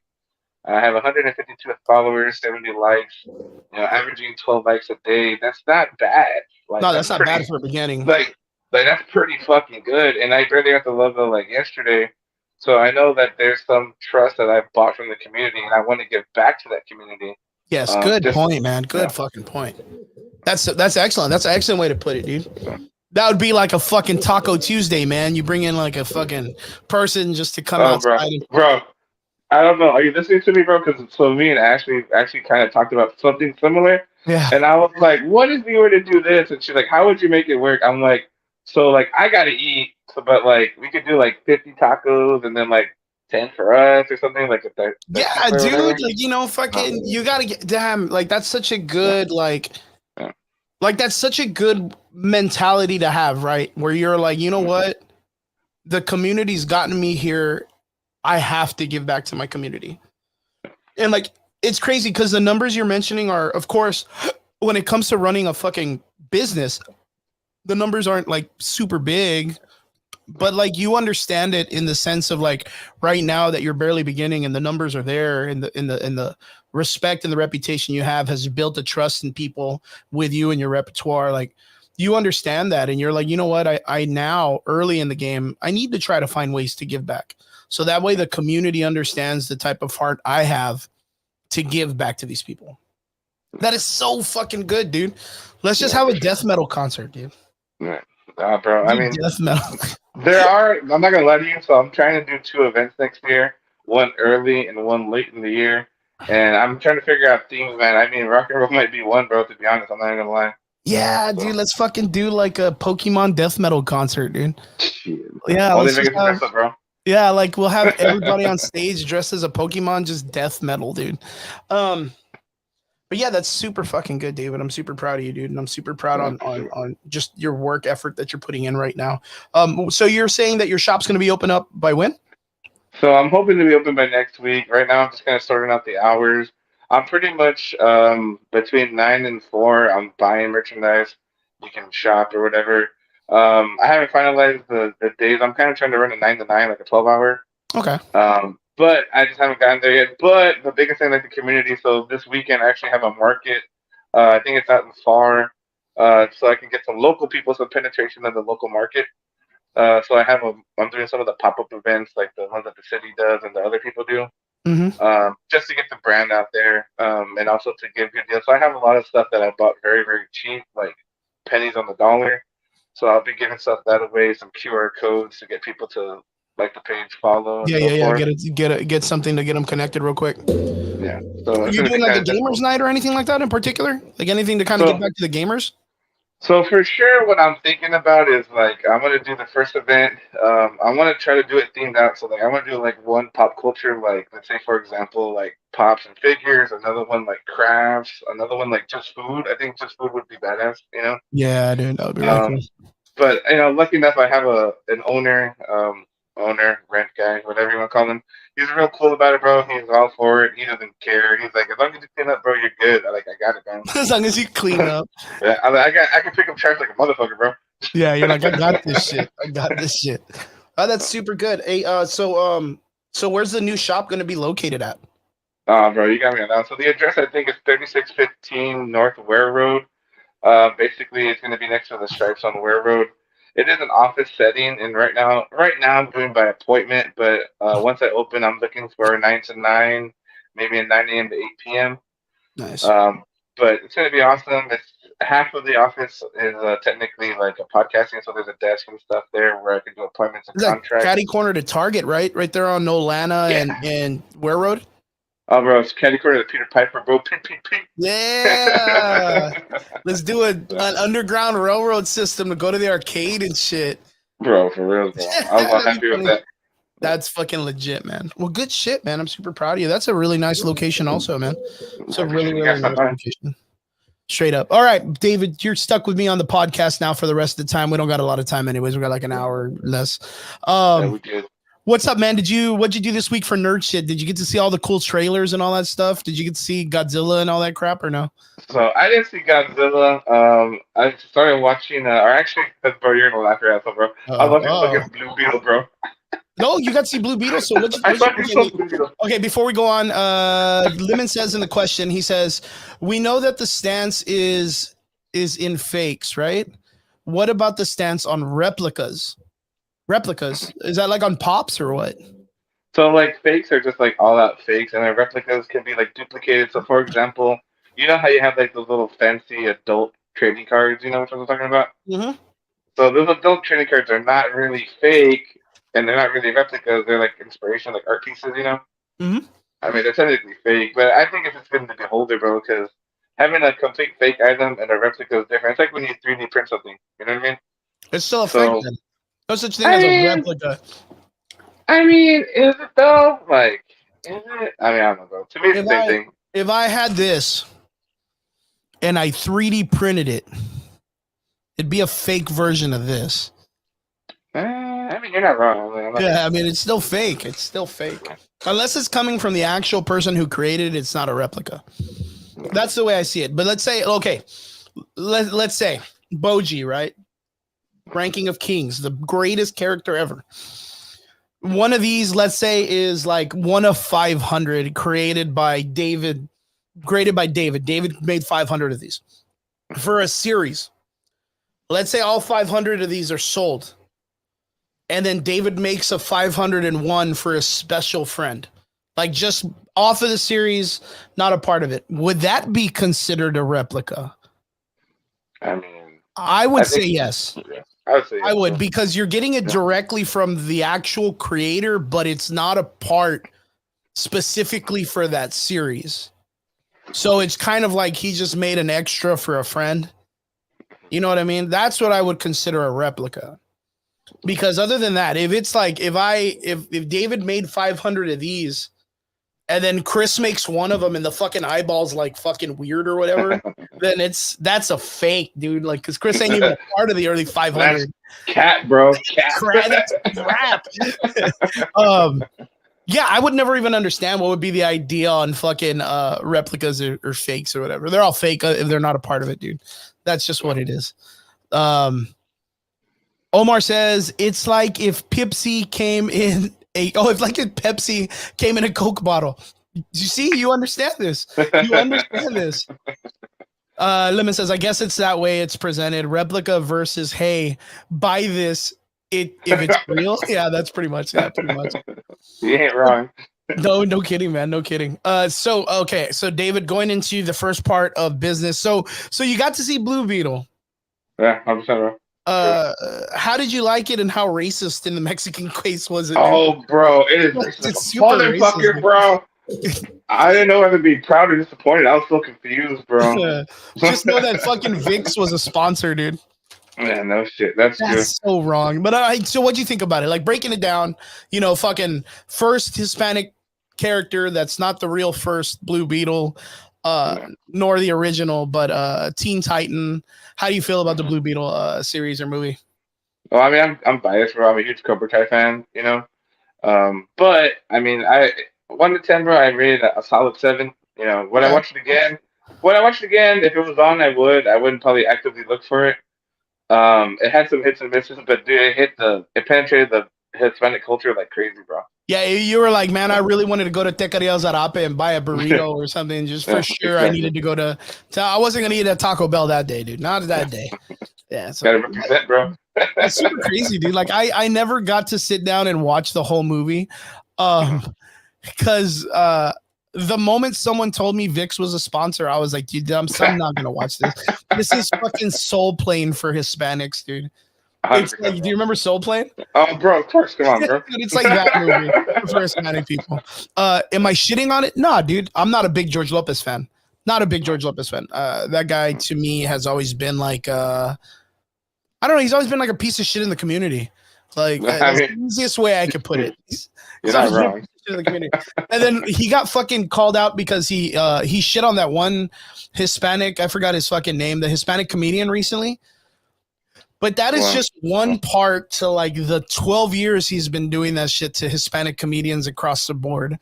I have 152 followers, 70 likes. Averaging 12 likes a day. That's not bad. Like No, that's that's not pretty. bad for a beginning. Like that's pretty fucking good. And I barely got the logo like yesterday. So I know that there's some trust that I bought from the community, and I want to give back to that community. Yes, good Just point, man. yeah. Good fucking point. That's excellent. That's an excellent way to put it, dude. So, That would be like a fucking Taco Tuesday, man. You bring in like a fucking person just to come oh, outside bro, and bro, I don't know. Are you listening to me, bro? Because so me and Ashley actually kind of talked about something similar, yeah. and I was like, "What if we were to do this?" And she's like, "How would you make it work?" I'm like, "So like I gotta eat, so but like we could do like 50 tacos and then like 10 for us or something like that Yeah, cheaper or dude. whatever." Like, Uh, fucking you gotta get damn, like that's such a yeah, good yeah, like that's such a good mentality to have, right? Where you're like, you know mm, what? The community's gotten me here. I have to give back to my community. And like it's crazy because the numbers you're mentioning are, of course, when it comes to running a fucking business, the numbers aren't like super big, but like you understand it in the sense of like right now that you're barely beginning and the numbers are there and the respect and the reputation you have has built a trust in people with you and your repertoire. Like you understand that and you're like, you know what, I now early in the game I need to try to find ways to give back so that way the community understands the type of heart I have to give back to these people. That is so fucking good, dude. Let's just yeah, have for a sure. death metal concert, dude. Yeah. Bro. I Do mean, death metal. there are. I'm not gonna lie to you. So I'm trying to do two events next year. One early and one late in the year. And I'm trying to figure out themes, man. I mean, rock and roll might be one, bro. To be honest, I'm not gonna lie. Yeah, So, dude, let's fucking do like a Pokemon death metal concert, dude. shit. Yeah, Only let's just Vegas and have dress up, bro. like we'll have everybody on stage dressed as a Pokemon, just death metal, dude. Um, but yeah, that's super fucking good, David. I'm super proud of you, dude, and I'm super proud Yeah, on for sure. just your work effort that you're putting in right now. So you're saying that your shop's gonna be open up by when? So I'm hoping to be open by next week. Right now, I'm just kind of sorting out the hours. I'm pretty much between 9 and 4. I'm buying merchandise. You can shop or whatever. I haven't finalized the days. I'm kind of trying to run a 9 to 9, like a 12 hour. Okay. But I just haven't gotten there yet. But the biggest thing, like the community. So this weekend, I actually have a market. I think it's out in Far, so I can get some local people, some penetration of the local market. So I'm doing some of the pop up events, like the ones that the city does and the other people do, Mm-hmm. just to get the brand out there, and also to give good deals. So I have a lot of stuff that I bought very, very cheap, like pennies on the dollar. So I'll be giving stuff that away, some QR codes to get people to like the page, follow, and Yeah, so yeah, yeah. forth. Get something to get them connected real quick. Yeah. So Are it's you gonna be doing like kind a of gamers difficult. night or anything like that in particular? Like anything to kind of get So back to the gamers? So for sure, what I'm thinking about is like I'm gonna do the first event. I want to try to do it themed out. So like I want to do like one pop culture, like let's say for example, like pops and figures. Another one like crafts. Another one like just food. I think just food would be badass. Yeah, dude, that would be really cool. Um, but lucky enough, I have a an owner. owner, rent guy, whatever you want to call him. He's real cool about it, bro. He's all for it. He doesn't care. He's like, as long as you clean up, bro, you're good. I got it, man. As long as you clean up. Yeah, I can pick up trash like a motherfucker, bro. Yeah, you're like, I got this shit. I got this shit. Oh, that's super good. Hey, so where's the new shop gonna be located at? Bro, you got me on that. So the address I think is 3615 North Ware Road. Basically, it's going to be next to the Stripes on Ware Road. It is an office setting, and right now I'm doing by appointment. But once I open, I'm looking for 9 to 9, maybe a 9 a.m. to 8 p.m. Nice. But it's going to be awesome. It's half of the office is technically like a podcasting, so there's a desk and stuff there where I can do appointments and Is that contracts. catty corner to Target, right? Right there on Nolana Yeah. and Ware Road? Oh, bro, it's Candy Corner to Peter Piper, bro. Peep, peep, peep. Yeah. Let's do an underground railroad system to go to the arcade and shit. Bro, for real, bro. I was happy with that. That's fucking legit, man. Well, good shit, man. I'm super proud of you. That's a really nice location, also, man. It's a really, really nice location. Straight up. All right, David, you're stuck with me on the podcast now for the rest of the time. We don't got a lot of time, anyways. We got like an hour or less. Yeah, we did. What's up, man? What'd you do this week for nerd shit? Did you get to see all the cool trailers and all that stuff? Did you get to see Godzilla and all that crap or no? So I didn't see Godzilla. I started watching, or actually, bro, you're gonna laugh your ass off, bro. I was watching fucking Blue Beetle, bro. No, you got to see Blue Beetle. So I fucking saw Blue Beetle. Okay, before we go on, Lemon says in the question, he says, "We know that the stance is in fakes, right? What about the stance on replicas? Replicas, is that like on pops or what?" So like fakes are just like all out fakes, and then replicas can be like duplicated. So for example, you know how you have like those little fancy adult trading cards? You know what I'm talking about? Mm-hmm. So those adult trading cards are not really fake, and they're not really replicas. They're like inspiration, like art pieces. You know? Mm-hmm. I mean, they're technically fake, but I think it's just good to beholder, bro, because having a complete fake item and a replica is different. It's like when you 3D print something. You know what I mean? It's still a fake. Then. No such thing I as mean, a replica. I mean, is it though? Like, is it? I mean, I don't know, bro. To me, it's the same thing. If I had this and I 3D printed it, it'd be a fake version of this. I mean, you're not wrong. I mean, it's still fake. It's still fake. Unless it's coming from the actual person who created it, it's not a replica. That's the way I see it. But let's say, okay, let's say Boji, right? Ranking of Kings, the greatest character ever. One of these, let's say, is like one of 500 created by David. David made 500 of these for a series. Let's say all 500 of these are sold. And then David makes a 501 for a special friend. Like just off of the series, not a part of it. Would that be considered a replica? I mean, I would say yes. Yeah, I would say yes. I would, because you're getting it directly from the actual creator, but it's not a part specifically for that series. So it's kind of like he just made an extra for a friend. You know what I mean? That's what I would consider a replica. Because other than that, if it's like if David made 500 of these and then Chris makes one of them and the fucking eyeball's like fucking weird or whatever, then that's a fake, dude. Like, because Chris ain't even a part of the early 500. That's cat, bro. Cat. That's crap. Yeah, I would never even understand what would be the idea on fucking replicas or fakes or whatever. They're all fake if they're not a part of it, dude. That's just what it is. Omar says it's like if Pepsi came in Pepsi came in a Coke bottle. You see, you understand this. You understand this. Lemon says, I guess it's that way it's presented. Replica versus, hey, buy this if it's real. Yeah, that's pretty much that. Pretty much. You ain't wrong. No kidding, man. No kidding. So David, going into the first part of business. So you got to see Blue Beetle. Yeah, 100%, bro. How did you like it, and how racist in the Mexican case was it? Oh, bro, it is it's super motherfucker, bro. I didn't know whether to be proud or disappointed. I was so confused, bro. Just know that fucking Vicks was a sponsor, dude. Man, no shit. That's good. So wrong. But so what'd you think about it? Like breaking it down, fucking first Hispanic character that's not the real first Blue Beetle, nor the original, but Teen Titan. How do you feel about the Blue Beetle series or movie? Well, I mean, I'm biased, bro. I'm a huge Cobra Kai fan, you know. But I mean, I 1 to 10, bro. I rated a solid 7. You know, Okay. when I watched it again, if it was on, I would. I wouldn't probably actively look for it. It had some hits and misses, but dude, it penetrated the Hispanic culture like crazy, bro. Yeah, you were like, man, I really wanted to go to Tequeria Zarape and buy a Yeah, burrito or something. Just for yeah, sure, I exactly. needed to go to I wasn't gonna eat at Taco Bell that day, dude. Not that day. Yeah, Gotta so represent, bro. that's super crazy, dude. Like I never got to sit down and watch the whole movie. Um, because the moment someone told me Vix was a sponsor, I was like, dude, I'm not gonna watch this. This is fucking soul plane for Hispanics, dude. It's like, 100%, do you bro. remember Soul Plane? Oh, bro, of course, come on, Dude, bro. it's like that movie for Hispanic people. Am I shitting on it? Nah, dude. I'm not a big George Lopez fan. Not a big George Lopez fan. That guy to me has always been like I don't know. He's always been like a piece of shit in the community. Like I that's mean, the easiest way I could put it. you're He's not always been a wrong. piece of shit in the community. And then he got fucking called out because he shit on that one Hispanic. I forgot his fucking name. The Hispanic comedian recently. But that is Well, just one part to like the 12 years he's been doing that shit to Hispanic comedians across the board.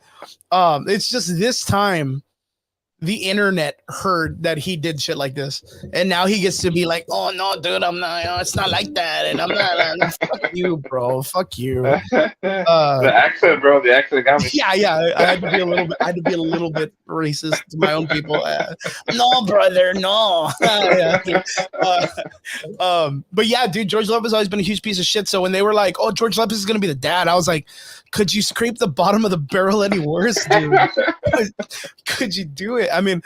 It's just this time the internet heard that he did shit like this, and now he gets to be like, "Oh no, dude, I'm not. It's not like that," and I'm not. Fuck you, bro. Fuck you. the Uh, accent, bro. The accent got me. yeah. I had to be a little bit. I had to be a little bit racist to my own people. No, brother, no. Yeah. uh, but yeah, dude, George Lopez has always been a huge piece of shit. So when they were like, "Oh, George Lopez is gonna be the dad," I was like, "Could you scrape the bottom of the barrel any worse, dude? Could you do it?" I mean,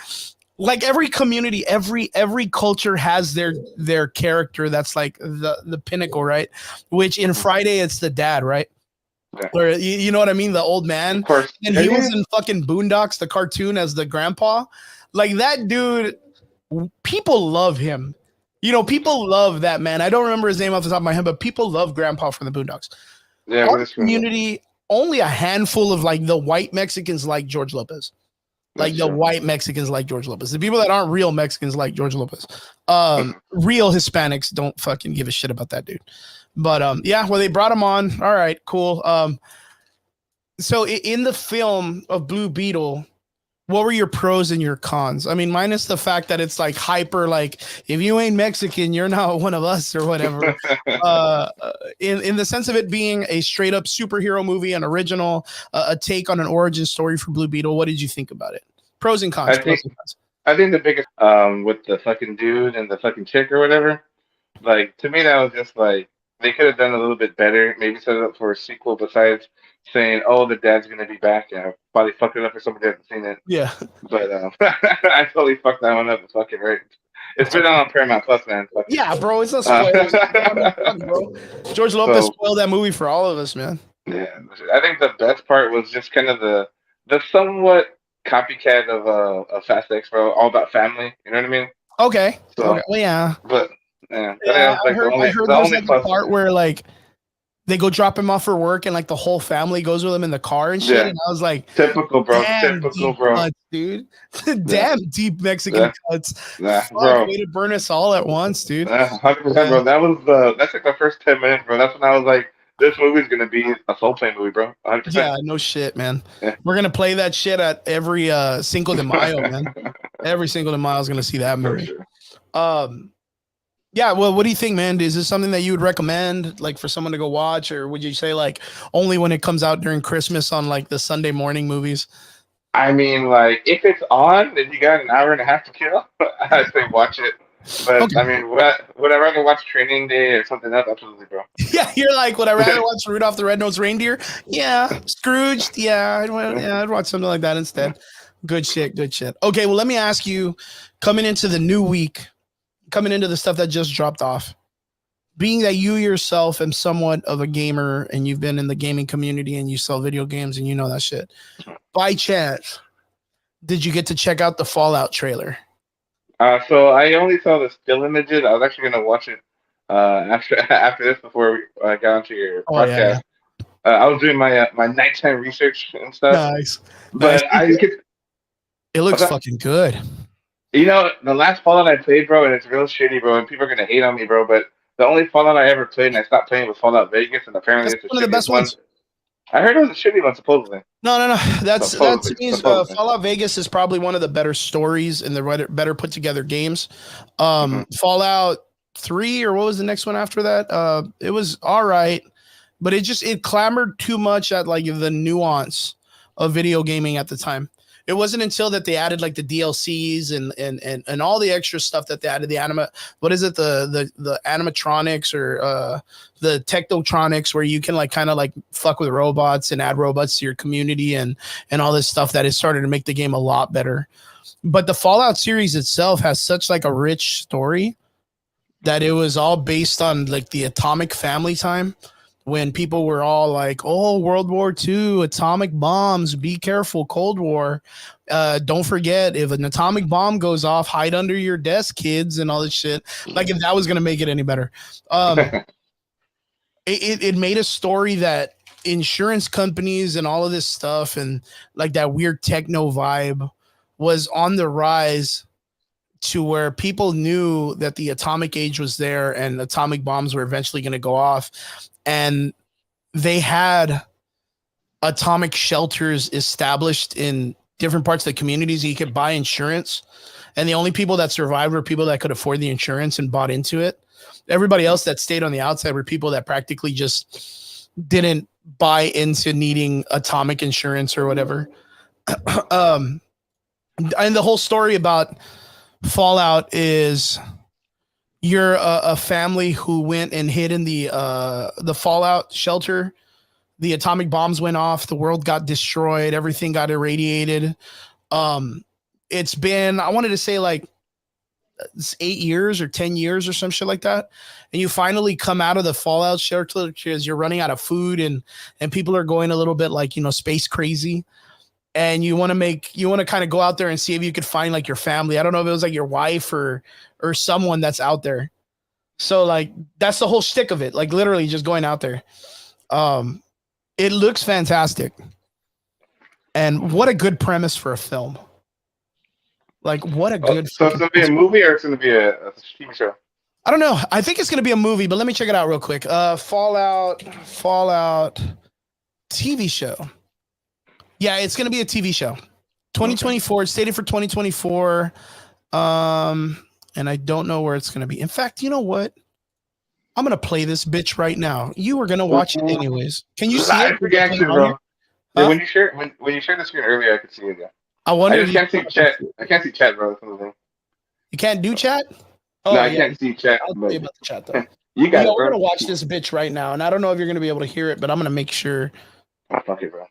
like every community, every culture has their character that's like the pinnacle, right? Which in Friday it's the dad, right? Yeah, Or you know what I mean, the old of man. course. And Yeah, he was yeah. in fucking Boondocks, the cartoon, as the grandpa. Like that dude, people love him. You know, people love that man. I don't remember his name off the top of my head, but people love Grandpa from the Boondocks. Yeah, Our what is true? community, only a handful of like the white Mexicans like George Lopez. Like That's the true. white Mexicans like George Lopez. The people that aren't real Mexicans like George Lopez. Real Hispanics don't fucking give a shit about that dude. But yeah, well they brought him on. All right, cool. So in the film of Blue Beetle, what were your pros and your cons? I mean, minus the fact that it's like hyper, like if you ain't Mexican, you're not one of us or whatever. In the sense of it being a straight up superhero movie, an original, a take on an origin story for Blue Beetle. What did you think about it? Pros and cons. I Pros think and cons. I think the biggest with the fucking dude and the fucking chick or whatever. Like to me, that was just like they could have done a little bit better. Maybe set it up for a sequel. Besides saying, "Oh, the dad's gonna be back," and probably fucked it up for somebody that hasn't seen it. Yeah, But I totally fucked that one up. Fucking right. It's been on Paramount Plus, man. Fuck it. yeah, bro. It's not Uh, spoilers. Bro. George Lopez so spoiled that movie for all of us, man. yeah, I think the best part was just kind of the somewhat copycat of Fast X, bro. All about family. You know what I mean? Okay. So, Okay. Well, yeah. but yeah, I think Yeah, that was like I heard the there's only like a plus. part where like they go drop him off for work and like the whole family goes with him in the car and shit. Yeah, And I was like, typical, bro. damn Typical, deep bro. cuts, dude. Yeah, Damn deep Mexican yeah, cuts. yeah, Fuck, bro. way to burn us all at once, dude. 100%, Yeah, bro. That's like the first 10 minutes, bro. That's when I was like, this movie's gonna be a soul plane movie, bro. 100%. yeah, no shit, man. Yeah. We're gonna play that shit at every Cinco de Mayo, man. Every Cinco de Mayo is gonna see that For movie. sure. Um, yeah, well, what do you think, man? Is this something that you would recommend, like, for someone to go watch, or would you say, like, only when it comes out during Christmas on, like, the Sunday morning movies? I mean, like, if it's on and you got an hour and a half to kill, I'd say watch it. But Okay. I mean, would I rather watch Training Day or something else? Absolutely, bro. Yeah, you're like, would I rather watch Rudolph the Red-Nosed Reindeer? Yeah. Scrooged? Yeah, I'd watch something like that instead. Good shit, good shit. Okay, well, let me ask you, coming into the new week, coming into the stuff that just dropped off, being that you yourself am somewhat of a gamer and you've been in the gaming community and you sell video games and you know that shit, by chance, did you get to check out the Fallout trailer? So I only saw the still images. I was actually gonna watch it after this before we got onto your Oh, yeah, yeah. podcast. I was doing my nighttime research and stuff, Nice. Nice. but I could. It What's looks that? fucking good. You know, the last Fallout I played, bro, and it's real shitty, bro, and people are gonna hate on me, bro. But The only Fallout I ever played, and I stopped playing, was Fallout Vegas, and apparently That's it's the one of the shittiest best one. ones. I heard it was a shitty one, supposedly. No. That to Supposedly, me is supposedly. Fallout Vegas is probably one of the better stories and the better put together games. Hmm. Fallout 3, or what was the next one after that? It was all right, but it clamored too much at like the nuance of video gaming at the time. It wasn't until that they added like the DLCs and all the extra stuff that they added, what is it, the animatronics, or the technotronics, where you can like kind of like fuck with robots and add robots to your community and all this stuff, that has started to make the game a lot better. But the Fallout series itself has such like a rich story, that it was all based on like the atomic family time, when people were all like, "Oh, World War II, atomic bombs, be careful, Cold War. Don't forget, if an atomic bomb goes off, hide under your desk, kids," and all this shit. Like, if that was gonna make it any better. It made a story that insurance companies and all of this stuff, and like that weird techno vibe, was on the rise, to where people knew that the atomic age was there and atomic bombs were eventually going to go off. And they had atomic shelters established in different parts of the communities. You could buy insurance, and the only people that survived were people that could afford the insurance and bought into it. Everybody else that stayed on the outside were people that practically just didn't buy into needing atomic insurance or whatever. And the whole story about Fallout is, you're a family who went and hid in the Fallout shelter. The atomic bombs went off. The world got destroyed. Everything got irradiated. It's been, I wanted to say, like, it's 8 years or 10 years or some shit like that. And you finally come out of the Fallout shelter because you're running out of food, and people are going a little bit like, space crazy. And you want to kind of go out there and see if you could find like your family. I don't know if it was like your wife or someone that's out there. So like, that's the whole shtick of it. Like, literally just going out there. It looks fantastic. And what a good premise for a film. Like, what a good. So it's gonna be a movie, or it's gonna be a TV show? I don't know. I think it's gonna be a movie, but let me check it out real quick. Fallout TV show. Yeah, it's gonna be a TV show. 2024. It's stated for 2024. And I don't know where it's gonna be. In fact, you know what? I'm gonna play this bitch right now. You were gonna watch it anyways. Can you see it? Reaction, bro. Huh? Yeah, when you shared the screen earlier, I could see it. Yeah. I wonder. I just can't see chat. I can't see chat, bro. You can't do chat? Oh, no, I yeah. can't see chat. I'll tell you about the chat though. You got it, We're bro. gonna watch this bitch right now, and I don't know if you're gonna be able to hear it, but I'm gonna make sure. Oh, fuck it, bro.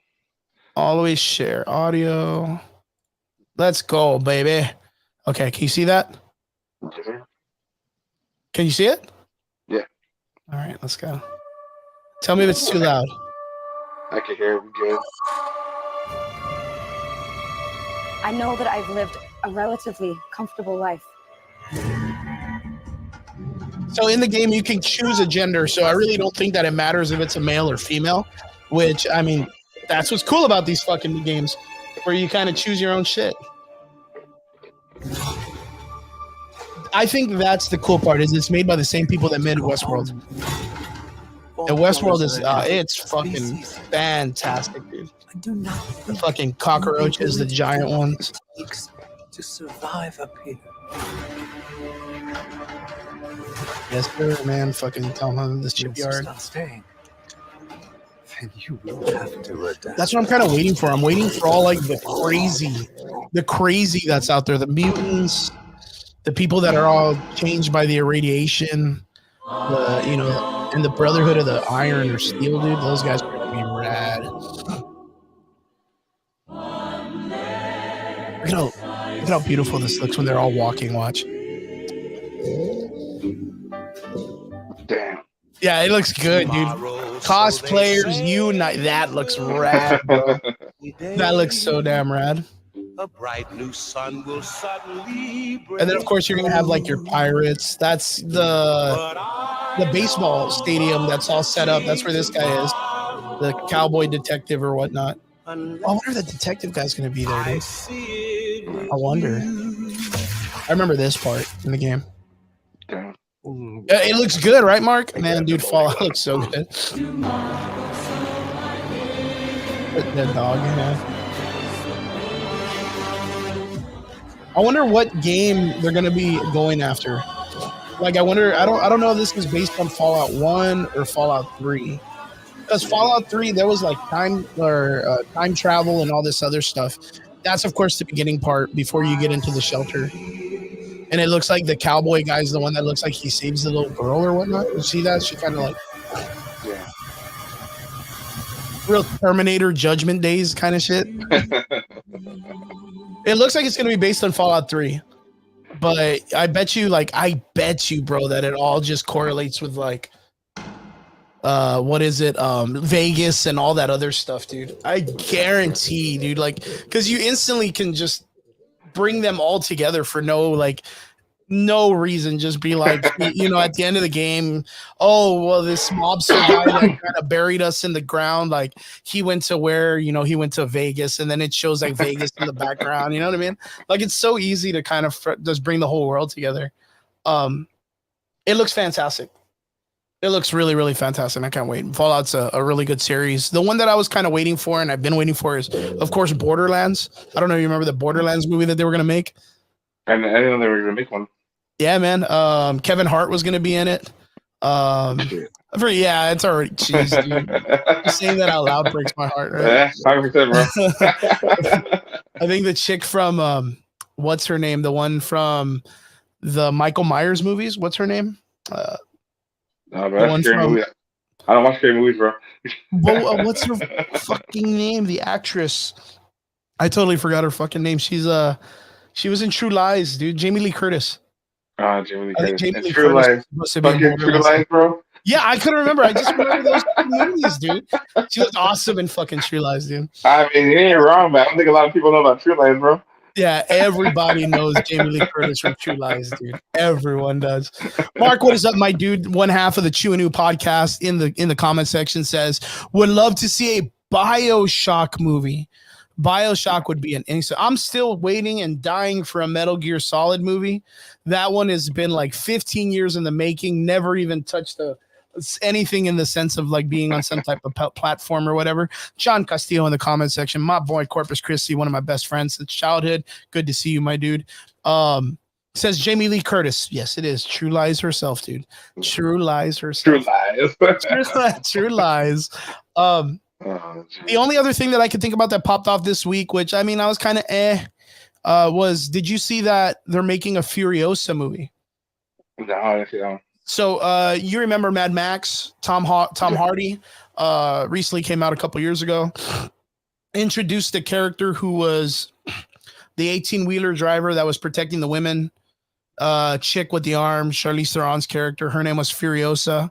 Always share audio. Let's go, baby. Okay, can you see that? Can you see it? Yeah. All right, let's go. Tell me if it's too loud. I can hear it. Good. I know that I've lived a relatively comfortable life. So in the game, you can choose a gender. So I really don't think that it matters if it's a male or female, which, I mean, that's what's cool about these fucking games, where you kind of choose your own shit. I think that's the cool part, is it's made by the same people that made Westworld. And Westworld is, it's fucking fantastic, dude. The fucking cockroaches, the giant ones. To survive up here. Yes, sir, man. Fucking tell them the shipyard. And you will have to adapt. That's what I'm kind of waiting for. I'm waiting for all like the crazy that's out there. The mutants, the people that are all changed by the irradiation, and the Brotherhood of the Iron or Steel, dude. Those guys are gonna be rad. Look at how beautiful this looks when they're all walking. Watch. Damn. Yeah, it looks good, dude. Cosplayers unite. That looks rad, bro. That looks so damn rad. A bright new sun will suddenly break. And then, of course, you're gonna have like your pirates. That's the baseball stadium that's all set up. That's where this guy is, the cowboy detective or whatnot. I wonder if the detective guy's gonna be there, dude. I wonder. I remember this part in the game. Damn. It looks good, right, Mark? Man, dude, Fallout looks so good. The dog, yeah. I wonder what game they're gonna be going after. Like, I wonder. I don't know if this is based on Fallout 1 or Fallout 3. Because Fallout 3, there was like time travel and all this other stuff. That's of course the beginning part before you get into the shelter. And it looks like the cowboy guy's the one that looks like he saves the little girl or whatnot. You see that? She kind of like real Terminator Judgment Days kind of shit. It looks like it's gonna be based on Fallout 3. But I bet you, bro, that it all just correlates with like what is it? Vegas and all that other stuff, dude. I guarantee, dude, like, because you instantly can just bring them all together for no reason. Just be like, you know, at the end of the game, oh well, this mobster guy that kind of buried us in the ground, like he went to Vegas, and then it shows like Vegas in the background. You know what I mean? Like, it's so easy to kind of just bring the whole world together. It looks fantastic. It looks really, really fantastic. I can't wait. Fallout's a really good series. The one that I was kind of waiting for, and I've been waiting for, is, of course, Borderlands. I don't know if you remember the Borderlands movie that they were going to make. I didn't know they were going to make one. Yeah, man. Kevin Hart was going to be in it. Yeah, it's already. Jeez, dude. Saying that out loud breaks my heart. Right? Yeah, 100%, bro. I think the chick from what's her name? The one from the Michael Myers movies. What's her name? No, bro, that's scary movie. I don't watch scary movies, bro. What's her fucking name? The actress. I totally forgot her fucking name. She was in True Lies, dude. Jamie Lee Curtis. Jamie Lee Curtis. Jamie Lee True Lies. Fucking True Lies, bro. Yeah, I couldn't remember. I just remember those movies, dude. She was awesome in fucking True Lies, dude. I mean, you ain't wrong, man. I don't think a lot of people know about True Lies, bro. Yeah, everybody knows Jamie Lee Curtis from True Lies, dude. Everyone does. Mark, what is up, my dude? One half of the Chew and New podcast in the comment section says, would love to see a BioShock movie. BioShock would be an instant. I'm still waiting and dying for a Metal Gear Solid movie. That one has been like 15 years in the making, never even touched anything in the sense of like being on some type of platform or whatever. John Castillo in the comment section, my boy Corpus Christi, one of my best friends since childhood. Good to see you, my dude. Says Jamie Lee Curtis. Yes, it is. True Lies herself, dude. True Lies herself. True Lies. The only other thing that I could think about that popped off this week, which I mean, I was kind of was, did you see that they're making a Furiosa movie? No, I didn't see that one. So you remember Mad Max? Tom Hardy recently came out a couple years ago, introduced a character who was the 18-wheeler driver that was protecting the women, chick with the arm, Charlize Theron's character. Her name was Furiosa.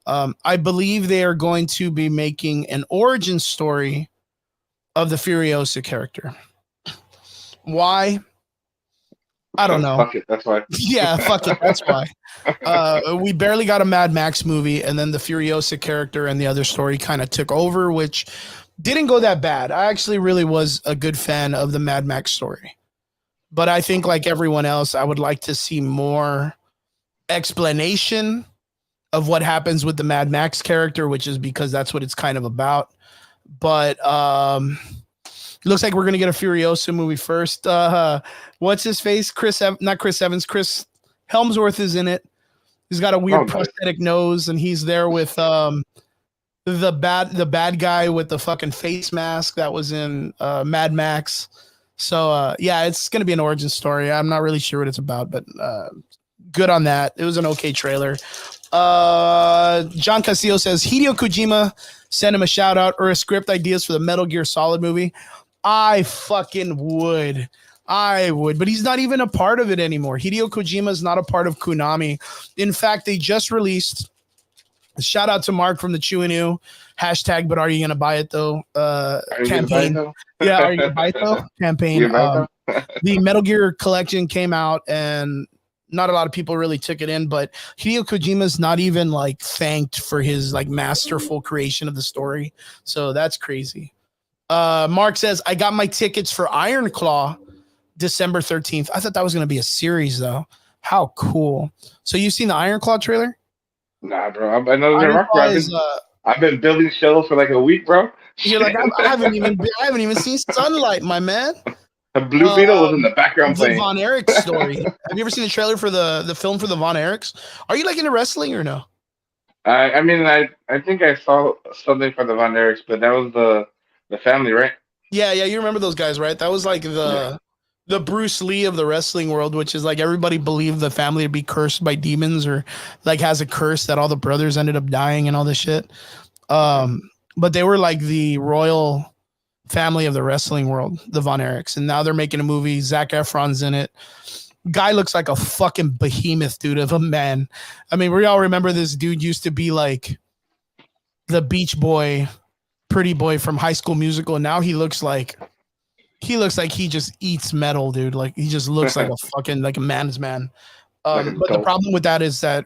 I believe they are going to be making an origin story of the Furiosa character. Why? I don't know. Fuck it, that's why. Yeah, fuck it, that's why. We barely got a Mad Max movie, and then the Furiosa character and the other story kind of took over, which didn't go that bad. I actually really was a good fan of the Mad Max story. But I think, like everyone else, I would like to see more explanation of what happens with the Mad Max character, which is because that's what it's kind of about. But it looks like we're gonna get a Furiosa movie first. What's his face? Chris Evans. Chris Helmsworth is in it. He's got a weird prosthetic nose, and he's there with the bad guy with the fucking face mask that was in Mad Max. So yeah, it's gonna be an origin story. I'm not really sure what it's about, but good on that. It was an okay trailer. John Castillo says Hideo Kojima sent him a shout out or a script ideas for the Metal Gear Solid movie. I fucking would. But he's not even a part of it anymore. Hideo Kojima is not a part of Konami. In fact, they just released, shout out to Mark from the Chew and New hashtag, but are you going to buy it though? Campaign. Yeah, are you going to buy it though? Campaign. The Metal Gear collection came out and not a lot of people really took it in, but Hideo Kojima's not even like thanked for his like masterful creation of the story. So that's crazy. Mark says, I got my tickets for Iron Claw December 13th. I thought that was going to be a series though. How cool! So you've seen the Iron Claw trailer? Nah, bro. I know the Iron rock, bro. Claw is I've been building shells for like a week, bro. you're like Shit. I haven't even seen sunlight, my man. A Blue Beetle was in the background The playing. Von Erich story. Have you ever seen the trailer for the film for the Von Erichs? Are you like into wrestling or no? I mean, I think I saw something from the Von Erichs, but that was the family, right? Yeah, you remember those guys, right? That was like Yeah. the Bruce Lee of the wrestling world, which is like everybody believed the family to be cursed by demons or like has a curse that all the brothers ended up dying and all this shit. Um, but they were like the royal family of the wrestling world, the Von Erichs, and now they're making a movie. Zac Efron's in it. Guy looks like a fucking behemoth, dude, of a man. I mean, we all remember this dude used to be like the Beach Boy, pretty boy from High School Musical. And now he just eats metal, dude. Like he just looks like a fucking like a man's man. Like a But the dope. problem with that is that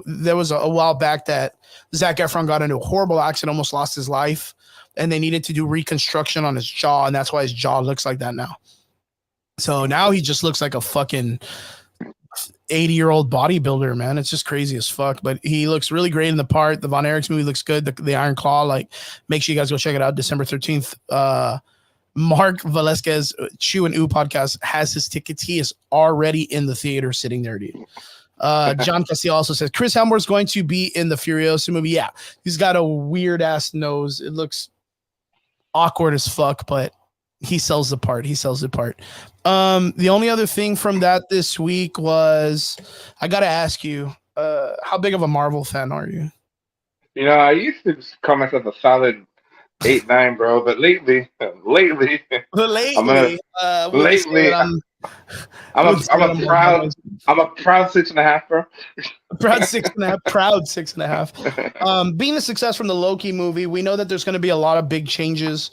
there was a while back that Zac Efron got into a horrible accident, almost lost his life, and they needed to do reconstruction on his jaw, and that's why his jaw looks like that now. So now he just looks like a fucking 80-year-old bodybuilder, man. It's just crazy as fuck. But he looks really great in the part. The Von Erichs movie looks good. The Iron Claw, like, make sure you guys go check it out. December 13th. Mark Velasquez, Chew and Ooh podcast, has his tickets. He is already in the theater sitting there, dude. John Castillo also says Chris Hemsworth's going to be in the Furiosa movie. Yeah, he's got a weird ass nose. It looks awkward as fuck, but he sells the part. The only other thing from that this week was I gotta ask you, how big of a Marvel fan are you? You know, I used to just call myself a solid 8, 9, bro. But lately, I'm gonna Lately, would you say that lately would you say I'm that a I'm more proud biased? I'm a proud 6.5, bro. Proud 6.5, proud 6.5. Being a success from the Loki movie, we know that there's going to be a lot of big changes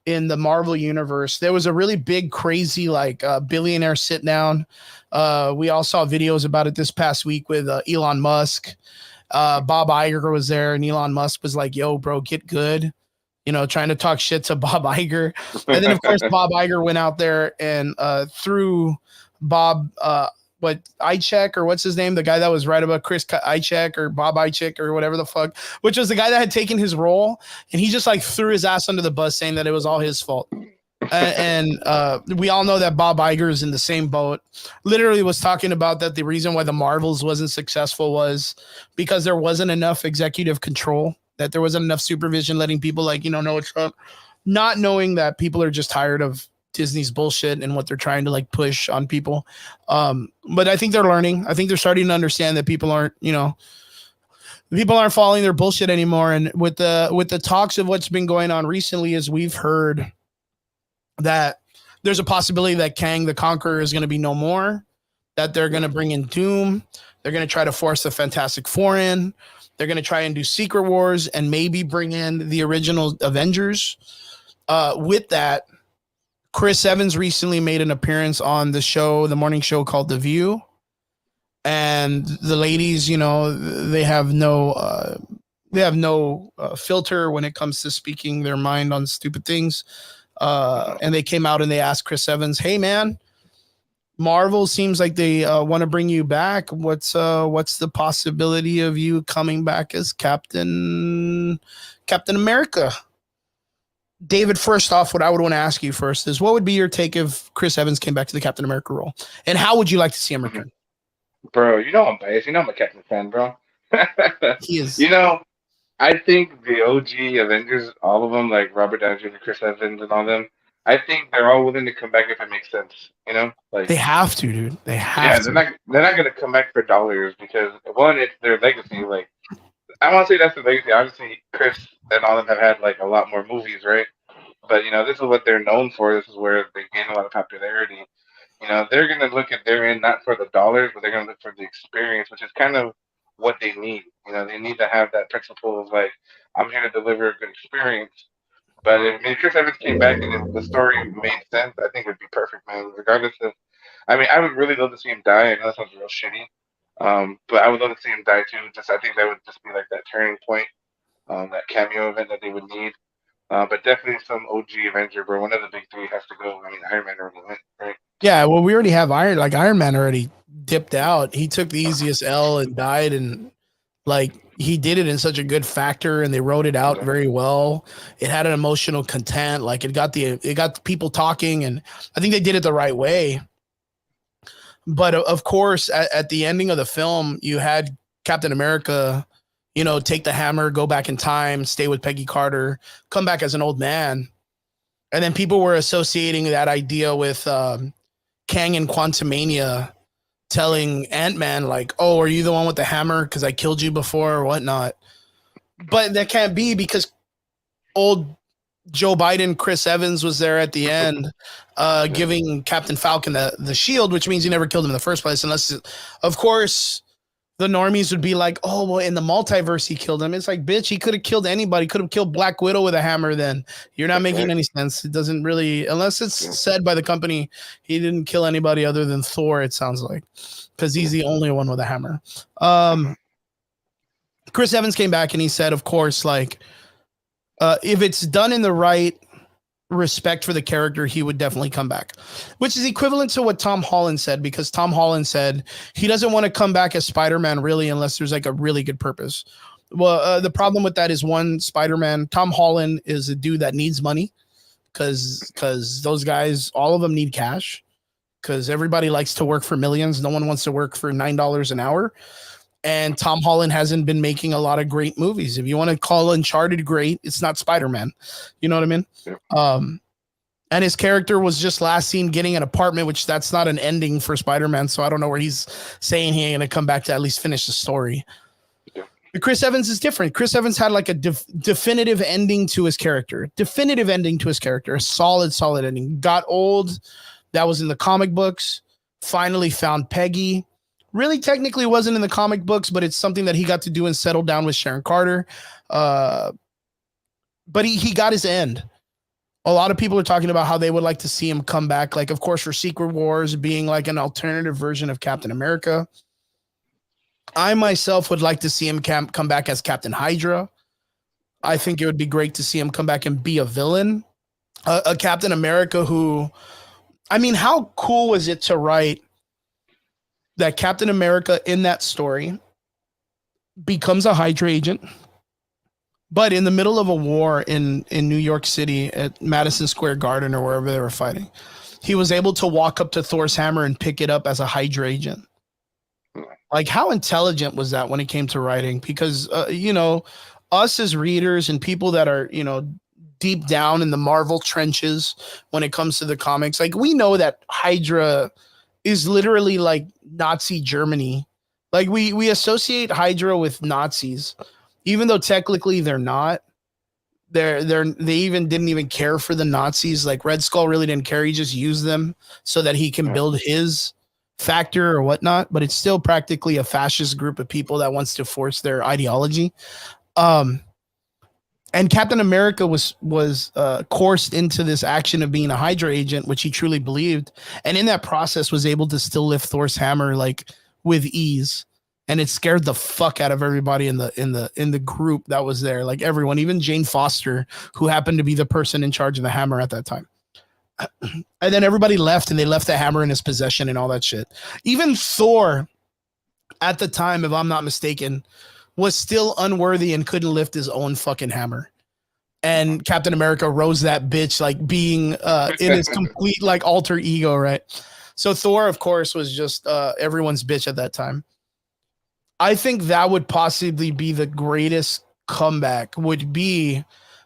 in the Marvel universe. There was a really big, crazy, like billionaire sit down. We all saw videos about it this past week with Elon Musk. Bob Iger was there, and Elon Musk was like, "Yo, bro, get good." You know, trying to talk shit to Bob Iger. And then, of course, Bob Iger went out there and threw Bob, what, Ichek, or what's his name? The guy that was right about Chris Ichek or Bob Ichek or whatever the fuck, which was the guy that had taken his role. And he just like threw his ass under the bus saying that it was all his fault. And we all know that Bob Iger is in the same boat. Literally was talking about that the reason why the Marvels wasn't successful was because there wasn't enough executive control, that there wasn't enough supervision, letting people like, know what's up, not knowing that people are just tired of Disney's bullshit and what they're trying to like push on people. But I think they're learning. I think they're starting to understand that people aren't following their bullshit anymore. And with the talks of what's been going on recently, is we've heard that there's a possibility that Kang the Conqueror is going to be no more, that they're going to bring in Doom. They're going to try to force the Fantastic Four in. They're going to try and do Secret Wars and maybe bring in the original Avengers. With that, Chris Evans recently made an appearance on the morning show called The View. And the ladies, they have no filter when it comes to speaking their mind on stupid things. And they came out and they asked Chris Evans, "Hey man, Marvel seems like they want to bring you back. What's the possibility of you coming back as Captain America?" David, first off, what I would want to ask you first is, what would be your take if Chris Evans came back to the Captain America role, and how would you like to see him return? Bro, you know I'm biased. You know I'm a Captain fan, bro. He is. You know, I think the OG Avengers, all of them, like Robert Downey Jr., Chris Evans, and all them, I think they're all willing to come back if it makes sense. You know, like They have to, dude. They have yeah, to. they're not gonna come back for dollars because one, it's their legacy. Like I want to say that's their legacy. Obviously, Chris and all of them have had like a lot more movies, right? But this is what they're known for. This is where they gain a lot of popularity. They're gonna look at their end not for the dollars, but they're gonna look for the experience, which is kind of what they need. They need to have that principle of like, I'm here to deliver a good experience. But if Chris Evans came back and the story made sense, I think it'd be perfect, man. Regardless of, I mean, I would really love to see him die. I know that sounds real shitty, but I would love to see him die too. I think that would just be like that turning point, that cameo event that they would need. But definitely some OG Avenger, bro. One of the big three has to go. I mean, Iron Man already went, right? Yeah, well, we already have Iron Man already dipped out. He took the easiest L and died, and like he did it in such a good factor, and they wrote it out very well. It had an emotional content, like it got the people talking, and I think they did it the right way. But of course, at the ending of the film, you had Captain America, take the hammer, go back in time, stay with Peggy Carter, come back as an old man. And then people were associating that idea with Kang and Quantumania telling Ant-Man, like, oh, are you the one with the hammer? Because I killed you before or whatnot. But that can't be, because old Joe Biden, Chris Evans, was there at the end, giving Captain Falcon the shield, which means he never killed him in the first place. Unless, of course, the normies would be like, oh, well, in the multiverse, he killed him. It's like, bitch, he could have killed anybody. Could have killed Black Widow with a hammer then. You're not making any sense. It doesn't really, unless it's said by the company, he didn't kill anybody other than Thor, it sounds like, because he's the only one with a hammer. Chris Evans came back and he said, of course, like, if it's done in the right respect for the character, he would definitely come back, which is equivalent to what Tom Holland said, because Tom Holland said he doesn't want to come back as Spider-Man really unless there's like a really good purpose. Well, the problem with that is, one, Spider-Man, Tom Holland is a dude that needs money, because those guys, all of them need cash, because everybody likes to work for millions. No one wants to work for $9 an hour. And Tom Holland hasn't been making a lot of great movies. If you want to call Uncharted great, it's not Spider-Man. You know what I mean? Yeah. And his character was just last seen getting an apartment, which that's not an ending for Spider-Man. So I don't know where he's saying he ain't going to come back to at least finish the story. Yeah. But Chris Evans is different. Chris Evans had like a definitive ending to his character. A solid ending. Got old. That was in the comic books. Finally found Peggy. Really technically wasn't in the comic books, but it's something that he got to do and settle down with Sharon Carter. But he got his end. A lot of people are talking about how they would like to see him come back. Like, of course, for Secret Wars being like an alternative version of Captain America. I myself would like to see him come back as Captain Hydra. I think it would be great to see him come back and be a villain. A Captain America who, I mean, how cool was it to write that Captain America in that story becomes a Hydra agent, but in the middle of a war in New York City at Madison Square Garden or wherever they were fighting, he was able to walk up to Thor's hammer and pick it up as a Hydra agent. Like, how intelligent was that when it came to writing? Because, us as readers and people that are, deep down in the Marvel trenches when it comes to the comics, like, we know that Hydra is literally like Nazi Germany. Like, we associate Hydra with Nazis, even though technically they're not. They even didn't even care for the Nazis. Like, Red Skull really didn't care. He just used them so that he can build his factor or whatnot. But it's still practically a fascist group of people that wants to force their ideology. And Captain America was coursed into this action of being a Hydra agent, which he truly believed, and in that process was able to still lift Thor's hammer like with ease, and it scared the fuck out of everybody in the group that was there, like everyone, even Jane Foster, who happened to be the person in charge of the hammer at that time. And then everybody left, and they left the hammer in his possession and all that shit. Even Thor, at the time, if I'm not mistaken, was still unworthy and couldn't lift his own fucking hammer. And Captain America rose that bitch, like being in his complete like alter ego, right? So Thor, of course, was just everyone's bitch at that time. I think that would possibly be the greatest comeback, would be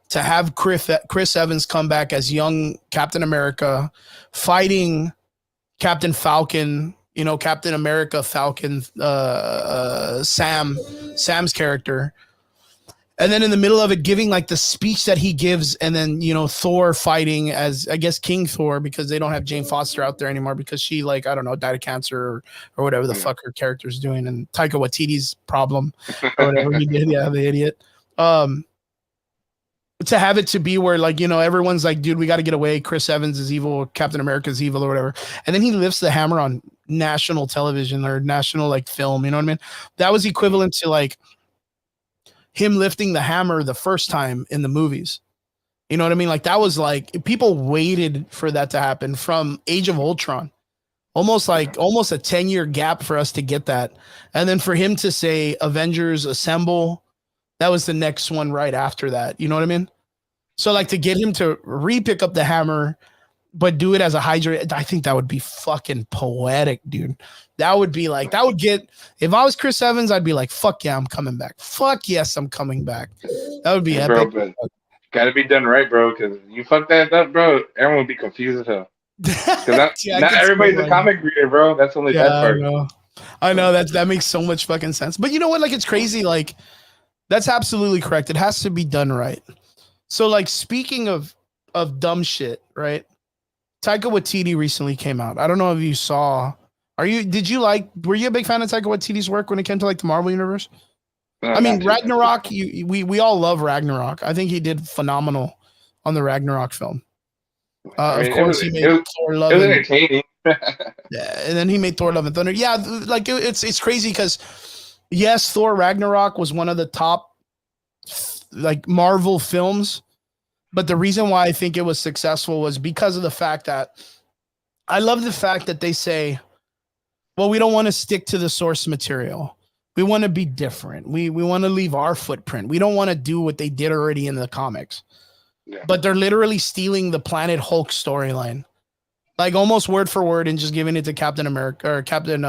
to have Chris Evans come back as young Captain America fighting Captain Falcon, Captain America Falcon, Sam's character. And then in the middle of it, giving like the speech that he gives, and then, Thor fighting as, I guess, King Thor, because they don't have Jane Foster out there anymore because she, like, I don't know, died of cancer or whatever the fuck her character's doing, and Taika Waititi's problem or whatever he did. Yeah, the idiot. To have it to be where, like, everyone's like, dude, we got to get away. Chris Evans is evil. Captain America is evil or whatever. And then he lifts the hammer on national television or national, like, film. You know what I mean? That was equivalent to, like, him lifting the hammer the first time in the movies. You know what I mean? Like, that was like, people waited for that to happen from Age of Ultron. almost a 10-year gap for us to get that. And then for him to say Avengers Assemble, that was the next one right after that. You know what I mean? So like to get him to re-pick up the hammer, but do it as a Hydra, I think that would be fucking poetic, dude. That would be like, that would get, if I was Chris Evans, I'd be like, fuck yeah, I'm coming back. Fuck yes, I'm coming back. That would be Hey, epic. bro, but gotta be done right, bro. Because you fuck that up, bro. Everyone would be confused as hell. Because Yeah, I not can see everybody's a why. comic reader, bro. That's the only Yeah, bad part. I know that makes so much fucking sense. But you know what? Like, it's crazy. Like, that's absolutely correct. It has to be done right. So, like, speaking of dumb shit, right? Taika Waititi recently came out. I don't know if you saw. Were you a big fan of Taika Waititi's work when it came to like the Marvel universe? No, I mean, not too Ragnarok, much. we all love Ragnarok. I think he did phenomenal on the Ragnarok film. I Of mean, course, he made Thor it Love was and entertaining. yeah, and then he made Thor Love and Thunder. Yeah, like it's crazy because yes, Thor Ragnarok was one of the top like Marvel films, but the reason why I think it was successful was because of the fact that I love the fact that they say, well, we don't want to stick to the source material. We want to be different. We want to leave our footprint. We don't want to do what they did already in the comics. Yeah. But they're literally stealing the Planet Hulk storyline, like almost word for word, and just giving it to Captain America or Captain